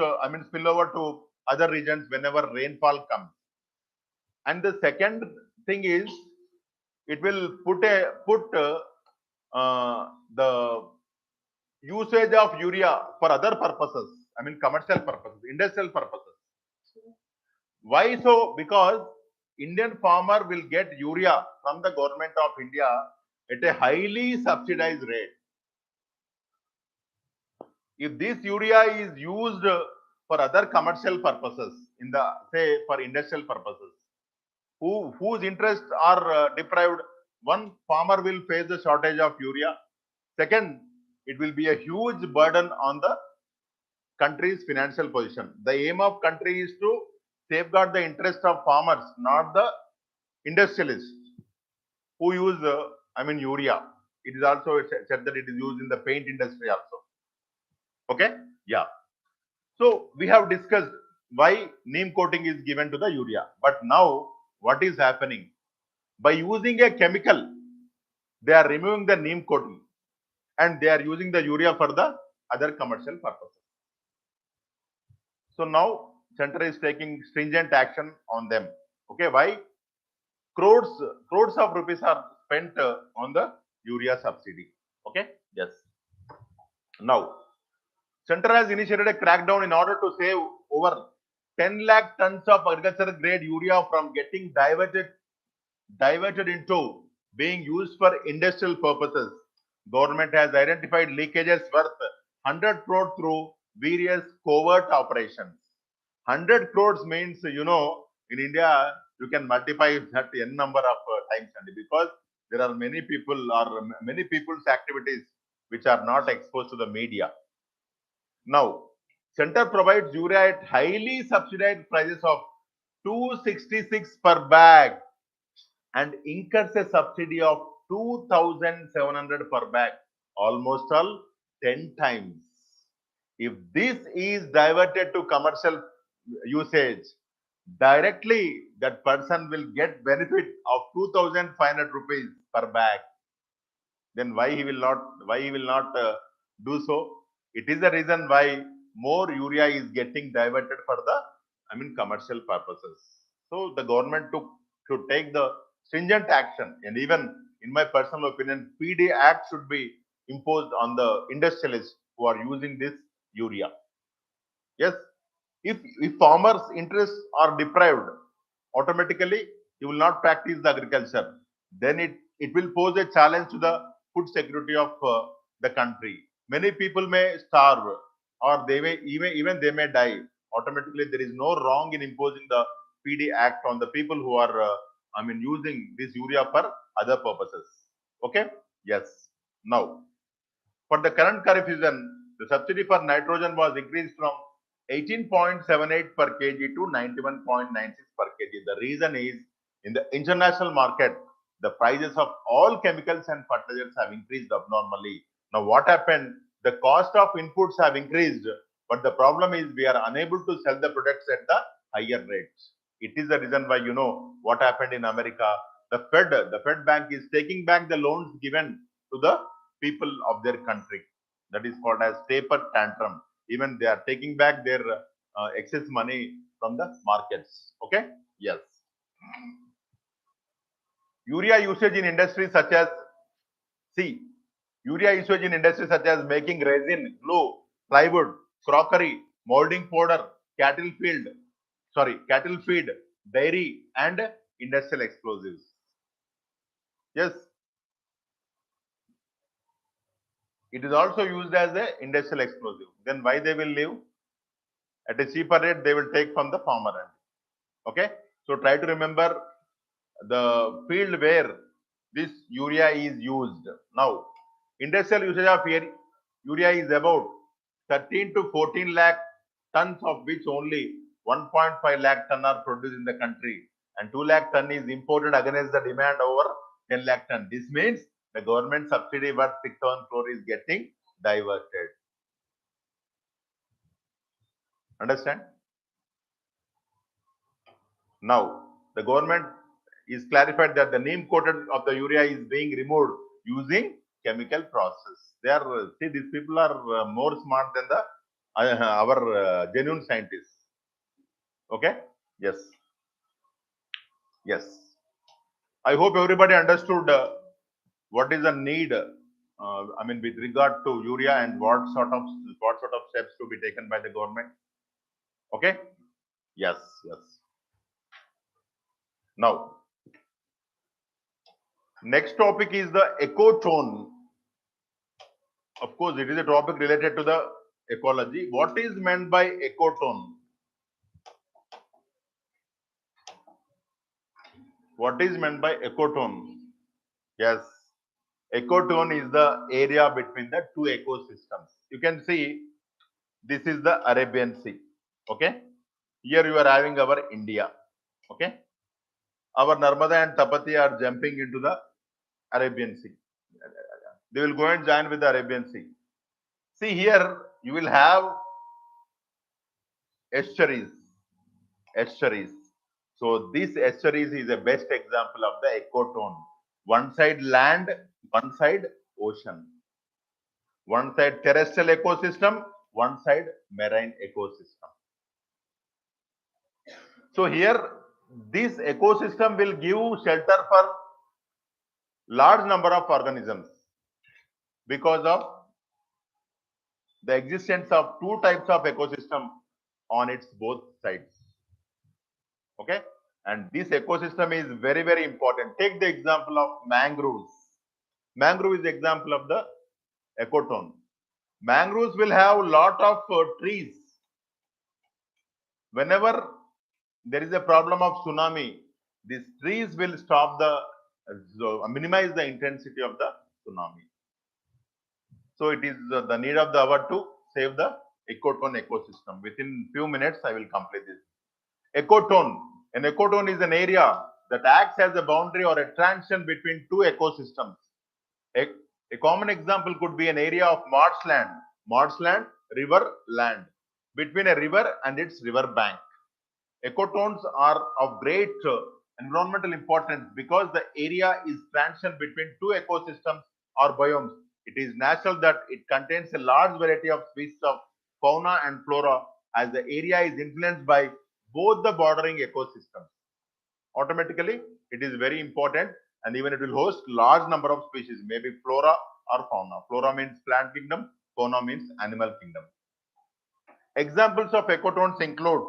spill over to other regions whenever rainfall comes. And the second thing is, it will put the usage of urea for other purposes, commercial purposes, industrial purposes. Why so? Because Indian farmer will get urea from the government of India at a highly subsidized rate. If this urea is used for other commercial purposes, in the say for industrial purposes, whose interests are deprived, one, farmer will face the shortage of urea. Second, it will be a huge burden on the country's financial position. The aim of country is to safeguard the interest of farmers, not the industrialists who use urea. It is also said that it is used in the paint industry also. Okay, yeah. So we have discussed why neem coating is given to the urea, but now what is happening? By using a chemical, they are removing the neem coating and they are using the urea for the other commercial purposes. So now center is taking stringent action on them. Okay, why? Crores of rupees are spent on the urea subsidy. Okay, yes. Now, center has initiated a crackdown in order to save over 10 lakh tons of agricultural grade urea from getting diverted into being used for industrial purposes. Government has identified leakages worth 100 crore through various covert operations. 100 crores means, in India, you can multiply that n number of times, because there are many people's activities which are not exposed to the media. Now, center provides urea at highly subsidized prices of 266 per bag and incurs a subsidy of 2,700 per bag, almost all 10 times. If this is diverted to commercial usage, directly that person will get benefit of 2,500 rupees per bag. Then why he will not do so? It is the reason why more urea is getting diverted for the commercial purposes. So the government should take the stringent action, and even in my personal opinion, PD Act should be imposed on the industrialists who are using this urea. Yes, if farmers' interests are deprived, automatically he will not practice the agriculture. Then it will pose a challenge to the food security of the country. Many people may starve, or they may even they may die. Automatically, there is no wrong in imposing the PD Act on the people who are using this urea for other purposes. Okay? Yes. Now, for the current Kharif season, the subsidy for nitrogen was increased from 18.78 per kg to 91.96 per kg. The reason is, in the international market, the prices of all chemicals and fertilizers have increased abnormally. Now, what happened? the cost of inputs have increased, but the problem is we are unable to sell the products at the higher rates. It is the reason why, you know, what happened in America. The Fed bank is taking back the loans given to the people of their country. That is called as taper tantrum. Even they are taking back their excess money from the markets. Okay? Yes. Urea usage in industries such as urea usage in industries such as making resin, glue, plywood, crockery, molding powder, cattle feed, dairy, and industrial explosives. Yes, it is also used as an industrial explosive. Then why they will leave? At a cheaper rate, they will take from the farmer end. Okay, so try to remember the field where this urea is used. Now, industrial usage of urea is about 13 to 14 lakh tons, of which only 1.5 lakh ton are produced in the country, and 2 lakh ton is imported against the demand over 10 lakh ton. This means the government subsidy worth 6,000 crore is getting diverted. Understand? Now, the government is clarified that the neem coated of the urea is being removed using chemical process. They are, see, these people are more smart than the our genuine scientists. Okay? Yes. Yes. I hope everybody understood what is the need. I mean, with regard to urea and what sort of steps to be taken by the government. Okay? Yes. Yes. Now, next topic is the echotone. Of course, it is a topic related to the ecology. What is meant by echotone? What is meant by echotone? Yes, echotone is the area between the two ecosystems. You can see this is the Arabian Sea. Okay, here you are having our India. Okay, our Narmada and Tapati are jumping into the Arabian Sea. They will go and join with the Arabian Sea. See here, you will have estuaries. Estuaries. So this estuaries is a best example of the echotone. One side land, one side ocean. One side terrestrial ecosystem, one side marine ecosystem. So here, this ecosystem will give shelter for large number of organisms because of the existence of two types of ecosystem on its both sides. Okay, and this ecosystem is very, very important. Take the example of mangroves. Mangrove is the example of the echotone. Mangroves will have lot of trees. Whenever there is a problem of tsunami, these trees will stop the minimize the intensity of the tsunami. So it is the need of the hour to save the echotone ecosystem. Within few minutes, I will complete this. Echotone. An ecotone is an area that acts as a boundary or a transition between two ecosystems. A common example could be an area of marshland, river, land, between a river and its river bank. Ecotones are of great environmental importance because the area is transition between two ecosystems or biomes. It is natural that it contains a large variety of species of fauna and flora, as the area is influenced by both the bordering ecosystems. Automatically, it is very important, and even it will host large number of species, maybe flora or fauna. Flora means plant kingdom, fauna means animal kingdom. Examples of ecotones include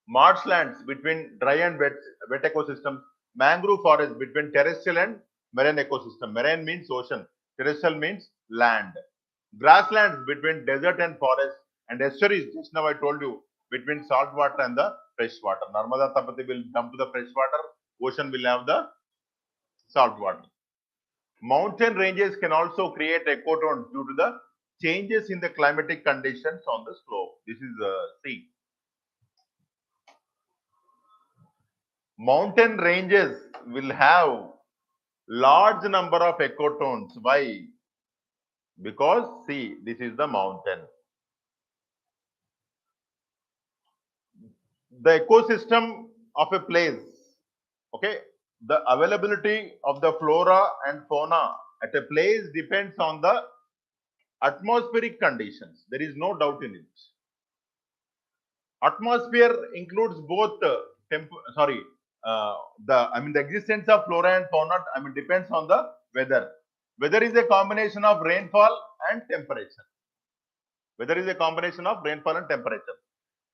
marshlands between dry and wet ecosystems, mangrove forests between terrestrial and marine ecosystem. Marine means ocean, terrestrial means land. Grasslands between desert and forest, and estuaries, just now I told you, between salt water and the fresh water. Narmada Tapati will come to the fresh water, ocean will have the salt water. Mountain ranges can also create ecotones due to the changes in the climatic conditions on the slope. This is sea. Mountain ranges will have large number of ecotones. Why? Because see, this is the mountain. The ecosystem of a place, okay, the availability of the flora and fauna at a place depends on the atmospheric conditions. There is no doubt in it. Atmosphere includes both sorry, the existence of flora and fauna, depends on the weather. Weather is a combination of rainfall and temperature. Weather is a combination of rainfall and temperature.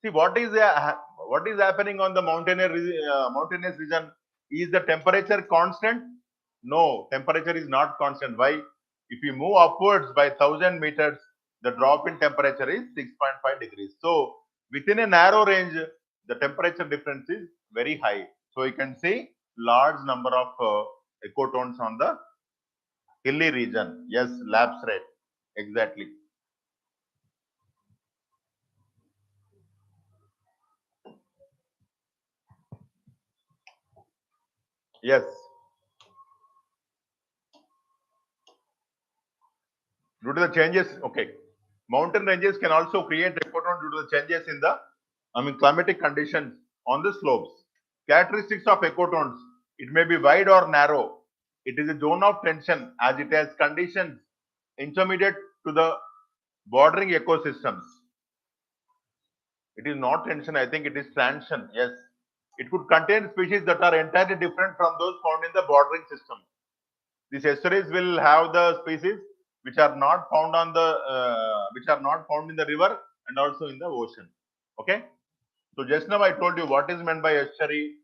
See, what is happening on the mountainous region? Is the temperature constant? No, temperature is not constant. Why? If you move upwards by 1,000 meters, the drop in temperature is 6.5 degrees. So within a narrow range, the temperature difference is very high. So you can see large number of ecotones on the hilly region. Yes, lapse rate. Exactly. Yes. Due to the changes, okay. Mountain ranges can also create ecotone due to the changes in the climatic conditions on the slopes. Characteristics of ecotones, it may be wide or narrow. It is a zone of tension as it has conditions intermediate to the bordering ecosystems. It is not tension, I think it is transition. Yes. It could contain species that are entirely different from those found in the bordering system. These estuaries will have the species which are not found on the which are not found in the river and also in the ocean. Okay. So just now I told you what is meant by estuary.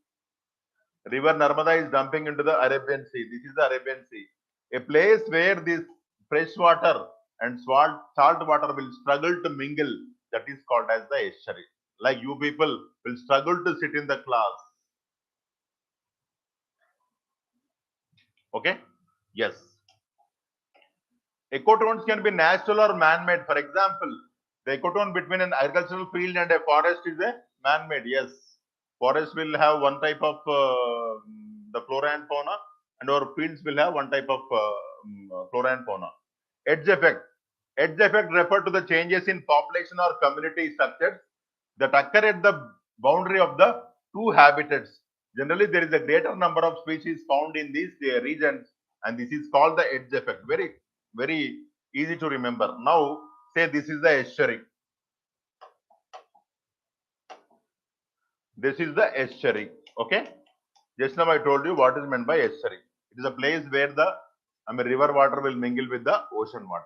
River Narmada is dumping into the Arabian Sea. This is the Arabian Sea, a place where this fresh water and salt water will struggle to mingle. That is called as the estuary. Like you people will struggle to sit in the class. Okay. Yes. Ecotones can be natural or man-made. For example, the ecotone between an agricultural field and a forest is a man-made. Yes, forest will have one type of the flora and fauna, and our fields will have one type of flora and fauna. Edge effect. Edge effect refer to the changes in population or community structures that occur at the boundary of the two habitats. Generally, there is a greater number of species found in these regions, and this is called the edge effect. Very easy to remember. Now, say this is the estuary. This is the estuary. Okay. Just now I told you what is meant by estuary. It is a place where the river water will mingle with the ocean water.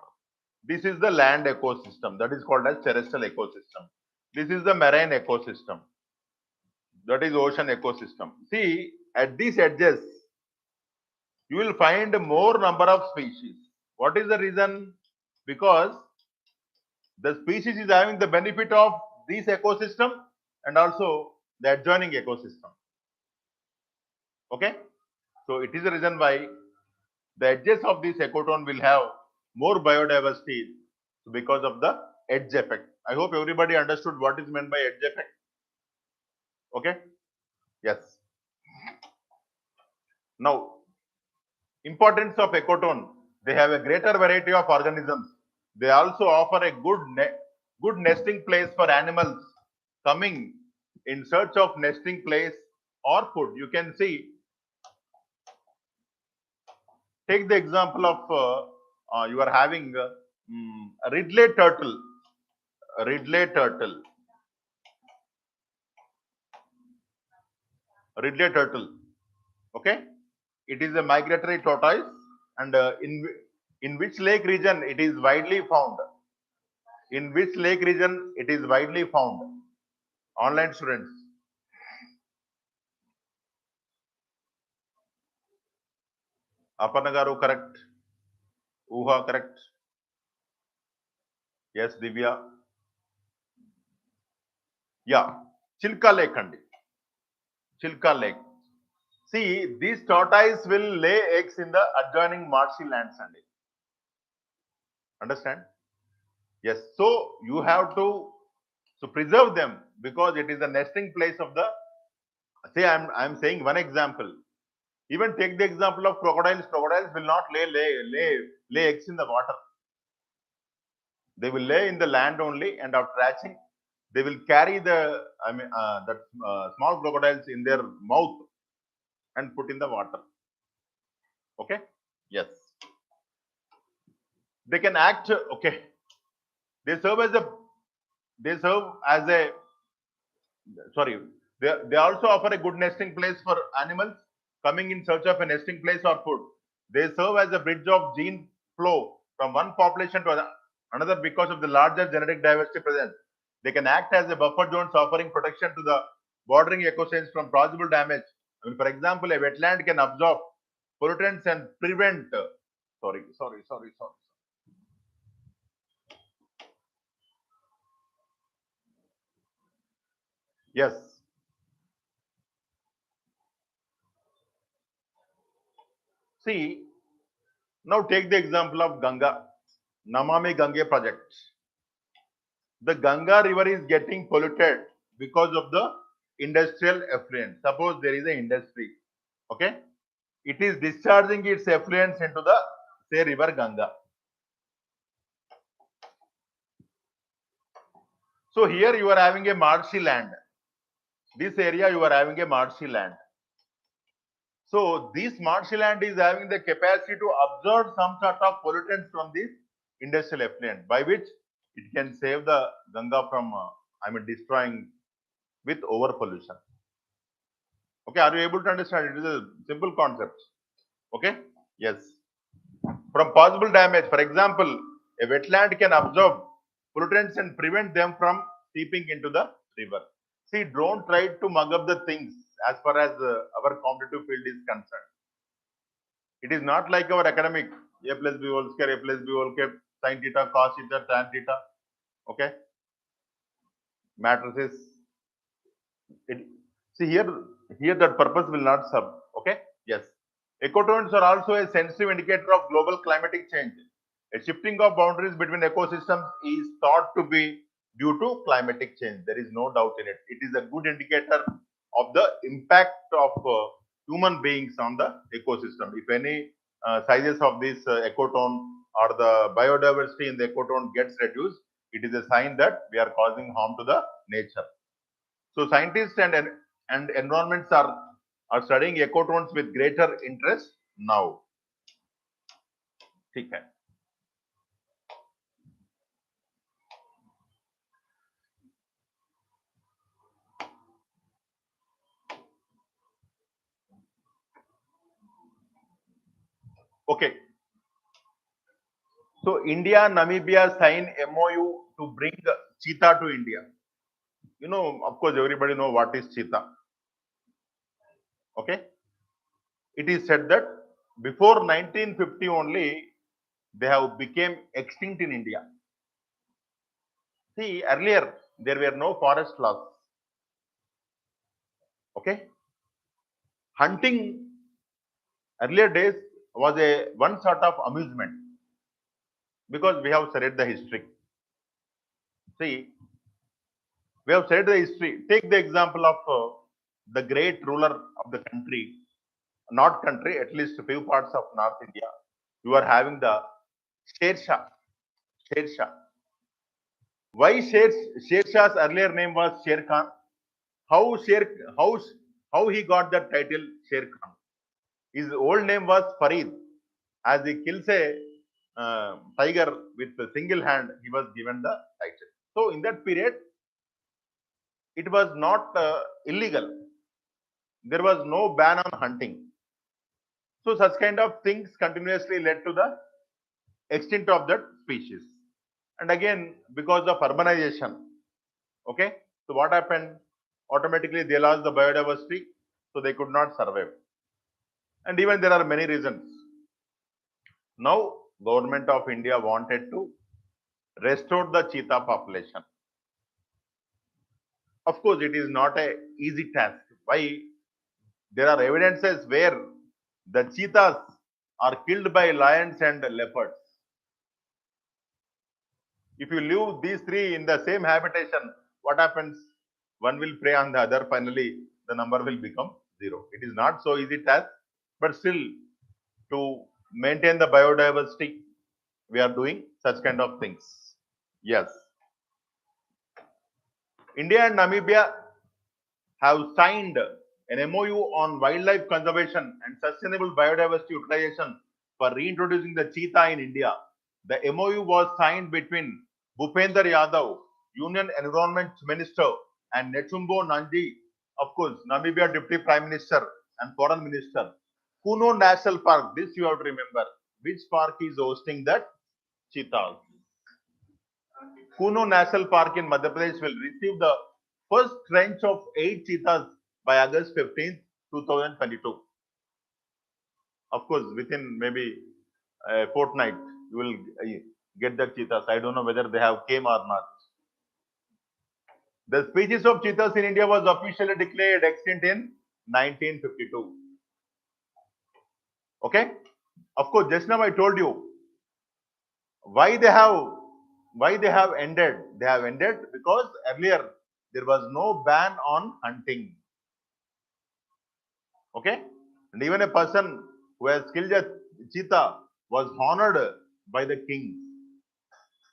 This is the land ecosystem that is called as terrestrial ecosystem. This is the marine ecosystem. That is ocean ecosystem. See, at these edges, you will find more number of species. What is the reason? Because the species is having the benefit of this ecosystem and also the adjoining ecosystem. Okay, so it is the reason why the edges of this ecotone will have more biodiversity because of the edge effect. I hope everybody understood what is meant by edge effect. Okay, yes. Now, importance of ecotone. They have a greater variety of organisms. They also offer a good nesting place for animals coming in search of nesting place or food. You can see, take the example of you are having a ridley turtle, ridley turtle. Okay, it is a migratory tortoise, and in which lake region it is widely found? In which lake region it is widely found? Online students. Aparna garu correct. Uha correct. Yes, Divya. Yeah, Chilka Lake andi. Chilka Lake. See, these tortoise will lay eggs in the adjoining marshy lands andi. Understand? Yes. So you have to preserve them because it is the nesting place of the. Say I'm saying one example. Even take the example of crocodiles. Crocodiles will not lay eggs in the water. They will lay in the land only, and after hatching, they will carry the small crocodiles in their mouth and put in the water. Okay. Yes. They can act. Okay. They serve as a. They serve as a. Sorry. They also offer a good nesting place for animals coming in search of a nesting place or food. They serve as a bridge of gene flow from one population to another because of the larger genetic diversity present. They can act as a buffer zones offering protection to the bordering ecosystems from possible damage. I mean, for example, a wetland can absorb pollutants and prevent. Sorry. Yes. See, now take the example of Ganga, Namami Gange project. The Ganga river is getting polluted because of the industrial effluent. Suppose there is an industry, okay? It is discharging its effluents into the, say, river Ganga. So here you are having a marshy land. This area you are having a marshy land. So this marshy land is having the capacity to absorb some sort of pollutants from this industrial effluent, by which it can save the Ganga from, destroying with over pollution. Okay, are you able to understand? It is a simple concept. Okay, yes. From possible damage, for example, a wetland can absorb pollutants and prevent them from seeping into the river. See, don't try to mug up the things as far as our competitive field is concerned. It is not like our academic a plus b whole square, a plus b whole cube, sin theta, cos theta, tan theta. Okay, matrices. See here that purpose will not serve. Okay, yes. Ecotones are also a sensitive indicator of global climatic change. A shifting of boundaries between ecosystems is thought to be due to climatic change. There is no doubt in it. It is a good indicator of the impact of human beings on the ecosystem. If any sizes of this ecotone or the biodiversity in the ecotone gets reduced, it is a sign that we are causing harm to the nature. So scientists and environments are studying ecotones with greater interest now. ठीक है. Okay. So India, Namibia sign MOU to bring cheetah to India. You know, of course, everybody know what is cheetah. Okay. It is said that before 1950 only, they have became extinct in India. See, earlier there were no forest laws. Okay. Hunting earlier days was a one sort of amusement because we have studied the history. See, we have studied the history. Take the example of the great ruler of the country, not country, at least a few parts of North India. You are having the Sher Shah. Sher Shah. Why Sher Shah's earlier name was Sher Khan? How Sher how he got that title Sher Khan? His old name was Farid. As he kills a tiger with a single hand, he was given the title. So in that period, it was not illegal. There was no ban on hunting. So such kind of things continuously led to the extinct of that species. And again, because of urbanization, okay, so what happened? Automatically they lost the biodiversity, so they could not survive. And even there are many reasons. Now, government of India wanted to restore the cheetah population. Of course, it is not a easy task. Why? There are evidences where the cheetahs are killed by lions and leopards. If you leave these three in the same habitation, what happens? One will prey on the other. Finally, the number will become zero. It is not so easy task, but still, to maintain the biodiversity, we are doing such kind of things. Yes. India and Namibia have signed an MOU on wildlife conservation and sustainable biodiversity utilization for reintroducing the cheetah in India. The MOU was signed between Bhupender Yadav, Union Environment Minister, and Nechumbo Nandi, of course, Namibia Deputy Prime Minister and Foreign Minister. Kuno National Park, this you have to remember. Which park is hosting that cheetah? Kuno National Park in Madhya Pradesh will receive the first tranche of 8 cheetahs by August 15, 2022. Of course, within maybe a fortnight, you will get the cheetahs. I don't know whether they have came or not. The species of cheetahs in India was officially declared extinct in 1952. Okay? Of course, just now I told you why they have ended. They have ended because earlier there was no ban on hunting. Okay, and even a person who has killed a cheetah was honored by the king.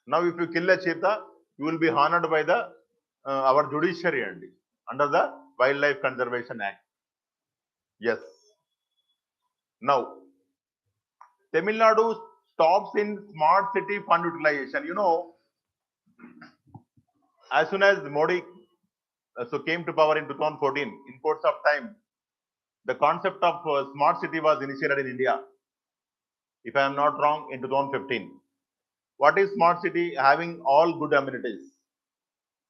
Now, if you kill a cheetah, you will be honored by the our judiciary under the Wildlife Conservation Act. Yes. Now, Tamil Nadu stops in smart city fund utilization. You know, as soon as Modi came to power in 2014, in course of time, the concept of smart city was initiated in India. If I am not wrong, in 2015. What is smart city? Having all good amenities.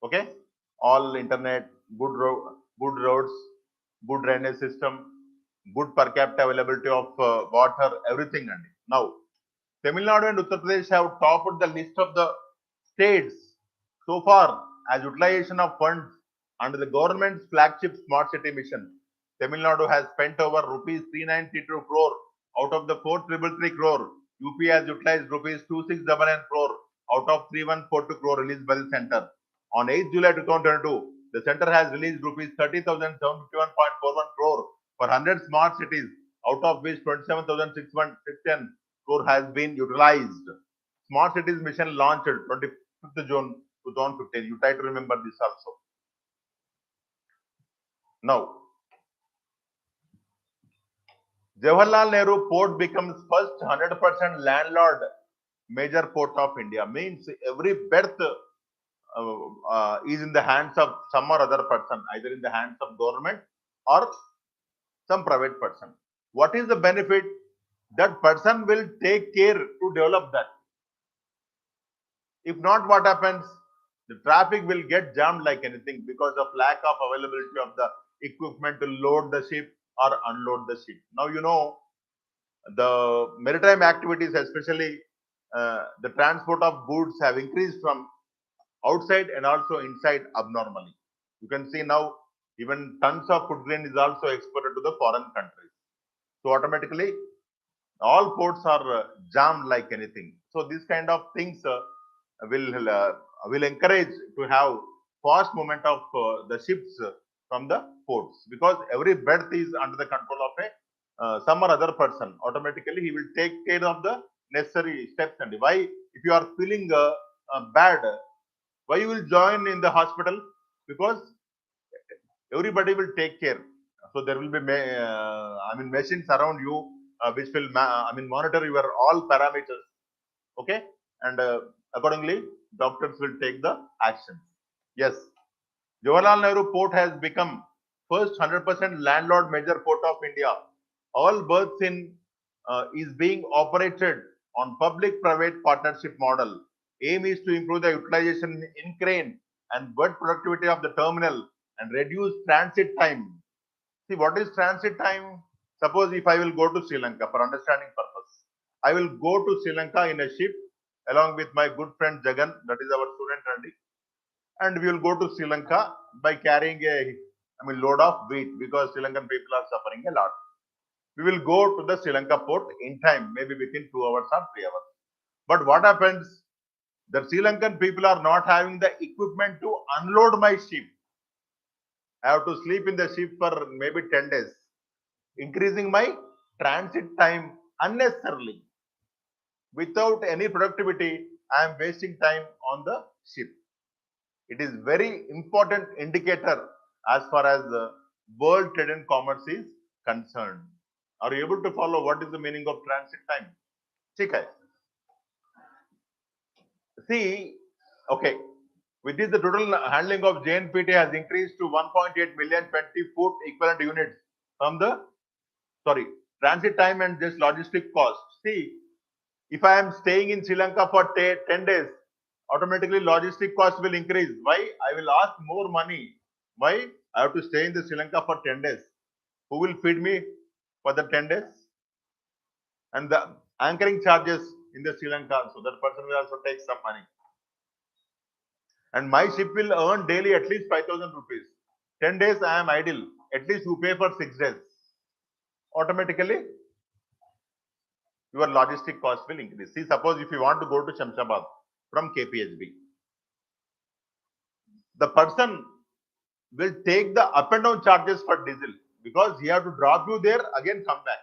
Okay, all internet, good roads, good drainage system, good per capita availability of water, everything. And now, Tamil Nadu and Uttar Pradesh have topped the list of the states so far as utilization of funds under the government's flagship smart city mission. Tamil Nadu has spent over rupees 392 crore out of the 4333 crore. UP has utilized rupees 2699 crore out of 3142 crore released by the center. On 8th July 2022, the center has released rupees 30,751.41 crore for 100 smart cities, out of which 27,610 crore has been utilized. Smart cities mission launched 25th June 2015. You try to remember this also. Now, Jawaharlal Nehru Port becomes first 100% landlord major port of India. Means every berth is in the hands of some or other person, either in the hands of government or some private person. What is the benefit? That person will take care to develop that. If not, what happens? The traffic will get jammed like anything because of lack of availability of the equipment to load the ship or unload the ship. Now, you know, the maritime activities, especially the transport of goods, have increased from outside and also inside abnormally. You can see now even tons of food grain is also exported to the foreign countries. So automatically all ports are jammed like anything. So this kind of things will encourage to have fast movement of the ships from the ports, because every berth is under the control of a some or other person. Automatically he will take care of the necessary steps. And why, if you are feeling bad, why you will join in the hospital? Because everybody will take care. So there will be machines around you which will monitor your all parameters. Okay, and accordingly doctors will take the actions. Yes, Jawaharlal Nehru Port has become first 100% landlord major port of India. All berths in is being operated on public-private partnership model. Aim is to improve the utilization in crane and berth productivity of the terminal and reduce transit time. See, what is transit time? Suppose if I will go to Sri Lanka for understanding purpose, I will go to Sri Lanka in a ship along with my good friend Jagan, that is our student Randy, and we will go to Sri Lanka by carrying a load of wheat, because Sri Lankan people are suffering a lot. We will go to the Sri Lanka port in time, maybe within 2 hours or 3 hours. But what happens? The Sri Lankan people are not having the equipment to unload my ship. I have to sleep in the ship for maybe 10 days, increasing my transit time unnecessarily. Without any productivity, I am wasting time on the ship. It is very important indicator as far as world trade and commerce is concerned. Are you able to follow what is the meaning of transit time? Okay. See, okay, with this the total handling of JNPT has increased to 1.8 million 20-foot equivalent units from the, sorry, transit time and just logistic cost. See, if I am staying in Sri Lanka for 10 days, automatically logistic cost will increase. Why? I will ask more money. Why? I have to stay in the Sri Lanka for 10 days. Who will feed me for the 10 days? And the anchoring charges in the Sri Lanka, so that person will also take some money. And my ship will earn daily at least 5,000 rupees. 10 days I am idle. At least you pay for 6 days. Automatically, your logistic cost will increase. See, suppose if you want to go to Shamshabad from KPHB, the person will take the up and down charges for diesel because he have to drop you there, again come back.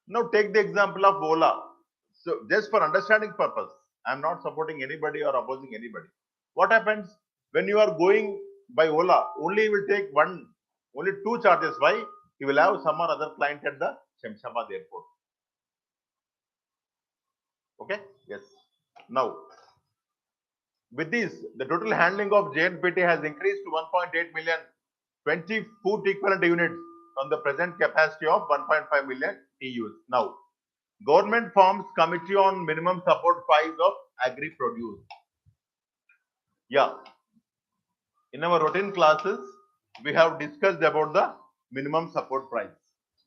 Now take the example of Ola. So just for understanding purpose, I am not supporting anybody or opposing anybody. What happens when you are going by Ola? Only you will take only two charges. Why? You will have some or other client at the Shamshabad airport. Okay? Yes. Now, with this, the total handling of JNPT has increased to 1.8 million 20-foot equivalent units from the present capacity of 1.5 million TEUs. Now, government forms committee on minimum support price of agri produce. Yeah, in our routine classes, we have discussed about the minimum support price.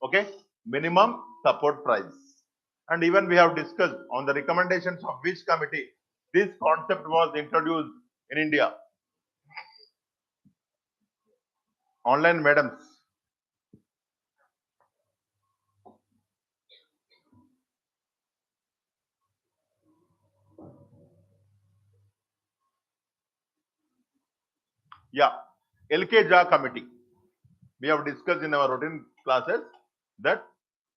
Okay, minimum support price. And even we have discussed on the recommendations of which committee this concept was introduced in India. Online madams. Yeah, LK committee. We have discussed in our routine classes that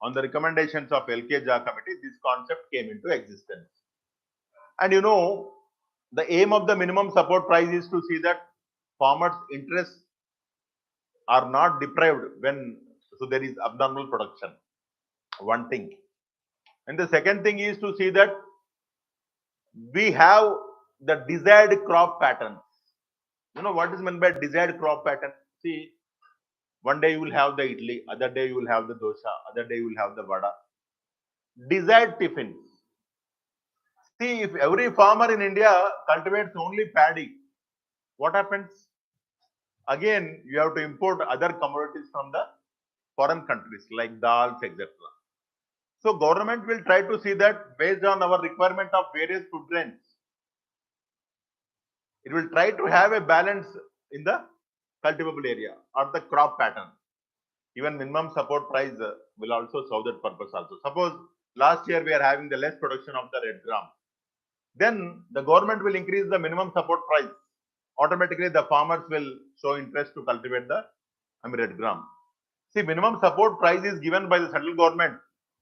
on the recommendations of LK committee, this concept came into existence. And you know, the aim of the minimum support price is to see that farmers' interests are not deprived when there is abnormal production. One thing. And the second thing is to see that we have the desired crop pattern. You know what is meant by desired crop pattern? See, one day you will have the idli, other day you will have the dosa, other day you will have the vada. Desired tiffins. See, if every farmer in India cultivates only paddy, what happens? Again, you have to import other commodities from the foreign countries like dals, etc. So, government will try to see that based on our requirement of various food grains, it will try to have a balance in the cultivable area or the crop pattern. Even minimum support price will also serve that purpose also. Suppose last year we are having the less production of the red gram. Then the government will increase the minimum support price. Automatically the farmers will show interest to cultivate the red gram. See, minimum support price is given by the central government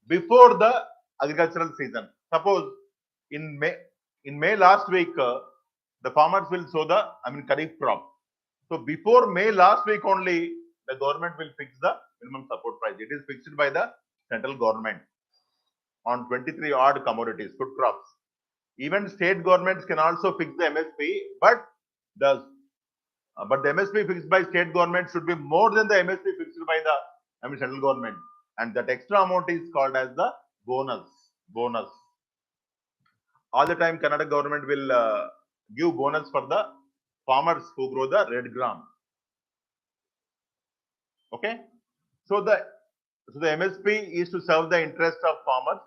before the agricultural season. Suppose in May last week, the farmers will sow the kharif crop. So before May last week only, the government will fix the minimum support price. It is fixed by the central government on 23 odd commodities, food crops. Even state governments can also fix the MSP, but the MSP fixed by state government should be more than the MSP fixed by the central government, and that extra amount is called as the bonus. Bonus. All the time, Kannada government will give bonus for the farmers who grow the red gram. Okay, so the MSP is to serve the interest of farmers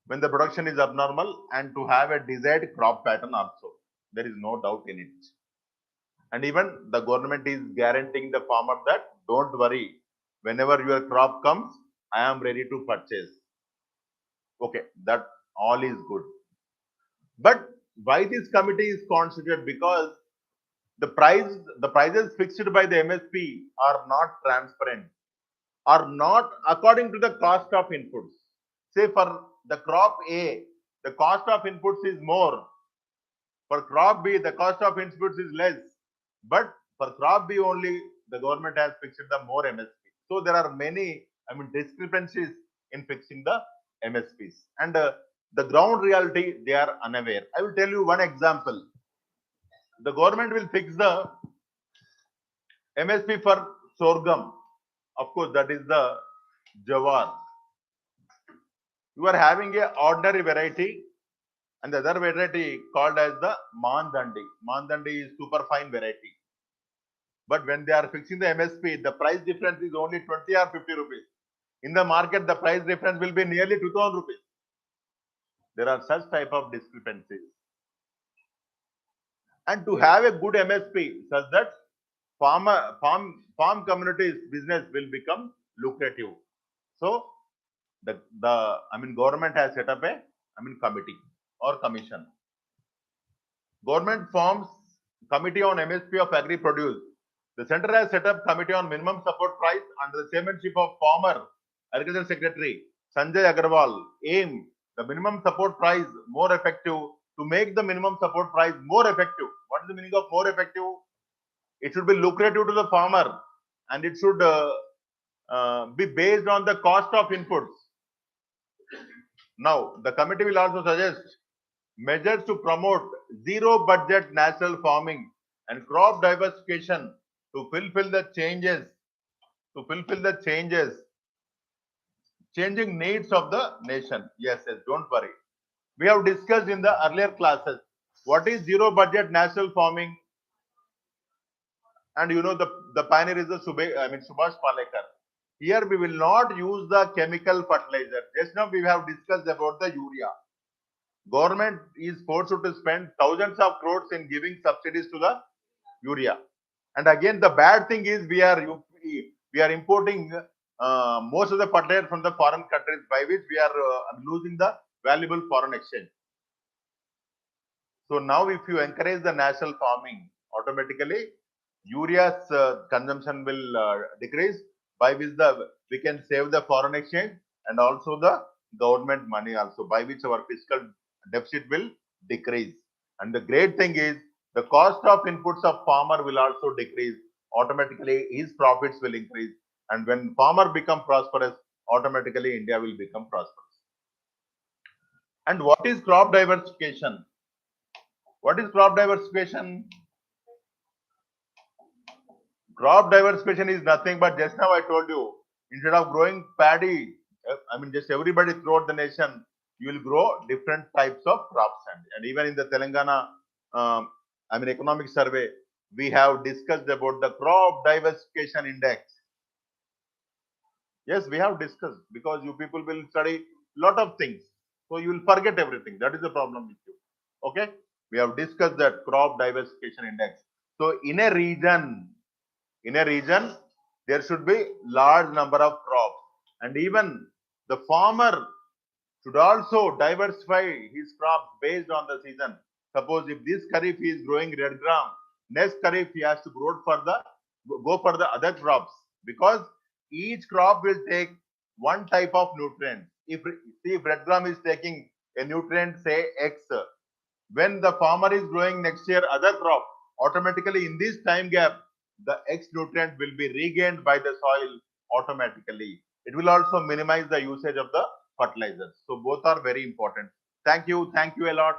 when the production is abnormal and to have a desired crop pattern also. There is no doubt in it. And even the government is guaranteeing the farmer that don't worry, whenever your crop comes, I am ready to purchase. Okay, that all is good. But why this committee is constituted? Because the prices fixed by the MSP are not transparent, are not according to the cost of inputs. Say for the crop A, the cost of inputs is more. For crop B, the cost of inputs is less. But for crop B only, the government has fixed the more MSP. So there are many, discrepancies in fixing the MSPs. And the ground reality, they are unaware. I will tell you one example. The government will fix the MSP for sorghum. Of course, that is the jawar. You are having a ordinary variety and the other variety called as the mandandi. Mandandi is super fine variety. But when they are fixing the MSP, the price difference is only 20 or 50 rupees. In the market, the price difference will be nearly 2000 rupees. There are such type of discrepancies. And to have a good MSP such that farm communities business will become lucrative. So government has set up a committee or commission. Government forms committee on MSP of agri produce. The center has set up committee on minimum support price under the chairmanship of former Agriculture Secretary Sanjay Agarwal. Aim the minimum support price more effective. To make the minimum support price more effective. What is the meaning of more effective? It should be lucrative to the farmer and it should be based on the cost of inputs. Now, the committee will also suggest measures to promote zero budget natural farming and crop diversification to fulfill the changing needs of the nation. Yes, don't worry. We have discussed in the earlier classes what is zero budget natural farming, and you know the pioneer is the Subhash Palekar. Here we will not use the chemical fertilizer. Just now we have discussed about the urea. Government is forced to spend thousands of crores in giving subsidies to the urea. And again, the bad thing is we are importing most of the fertilizer from the foreign countries, by which we are losing the valuable foreign exchange. So now if you encourage the natural farming, automatically urea's consumption will decrease, by which we can save the foreign exchange and also the government money also, by which our fiscal deficit will decrease. And the great thing is the cost of inputs of farmer will also decrease. Automatically his profits will increase. And when farmer become prosperous, automatically India will become prosperous. And what is crop diversification? What is crop diversification? Crop diversification is nothing but, just now I told you, instead of growing paddy, just everybody throughout the nation, you will grow different types of crops. And even in the Telangana, economic survey, we have discussed about the crop diversification index. Yes, we have discussed, because you people will study lot of things. So you will forget everything. That is the problem with you. Okay? We have discussed that crop diversification index. So in a region, there should be large number of crops, and even the farmer should also diversify his crops based on the season. Suppose if this kharif he is growing red gram, next kharif he has to go for the other crops, because each crop will take one type of nutrient. If red gram is taking a nutrient, say X, when the farmer is growing next year other crop, automatically in this time gap, the X nutrient will be regained by the soil automatically. It will also minimize the usage of the fertilizers. So both are very important. Thank you a lot.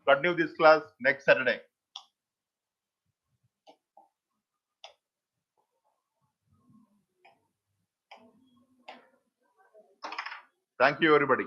Continue this class next Saturday. Thank you, everybody.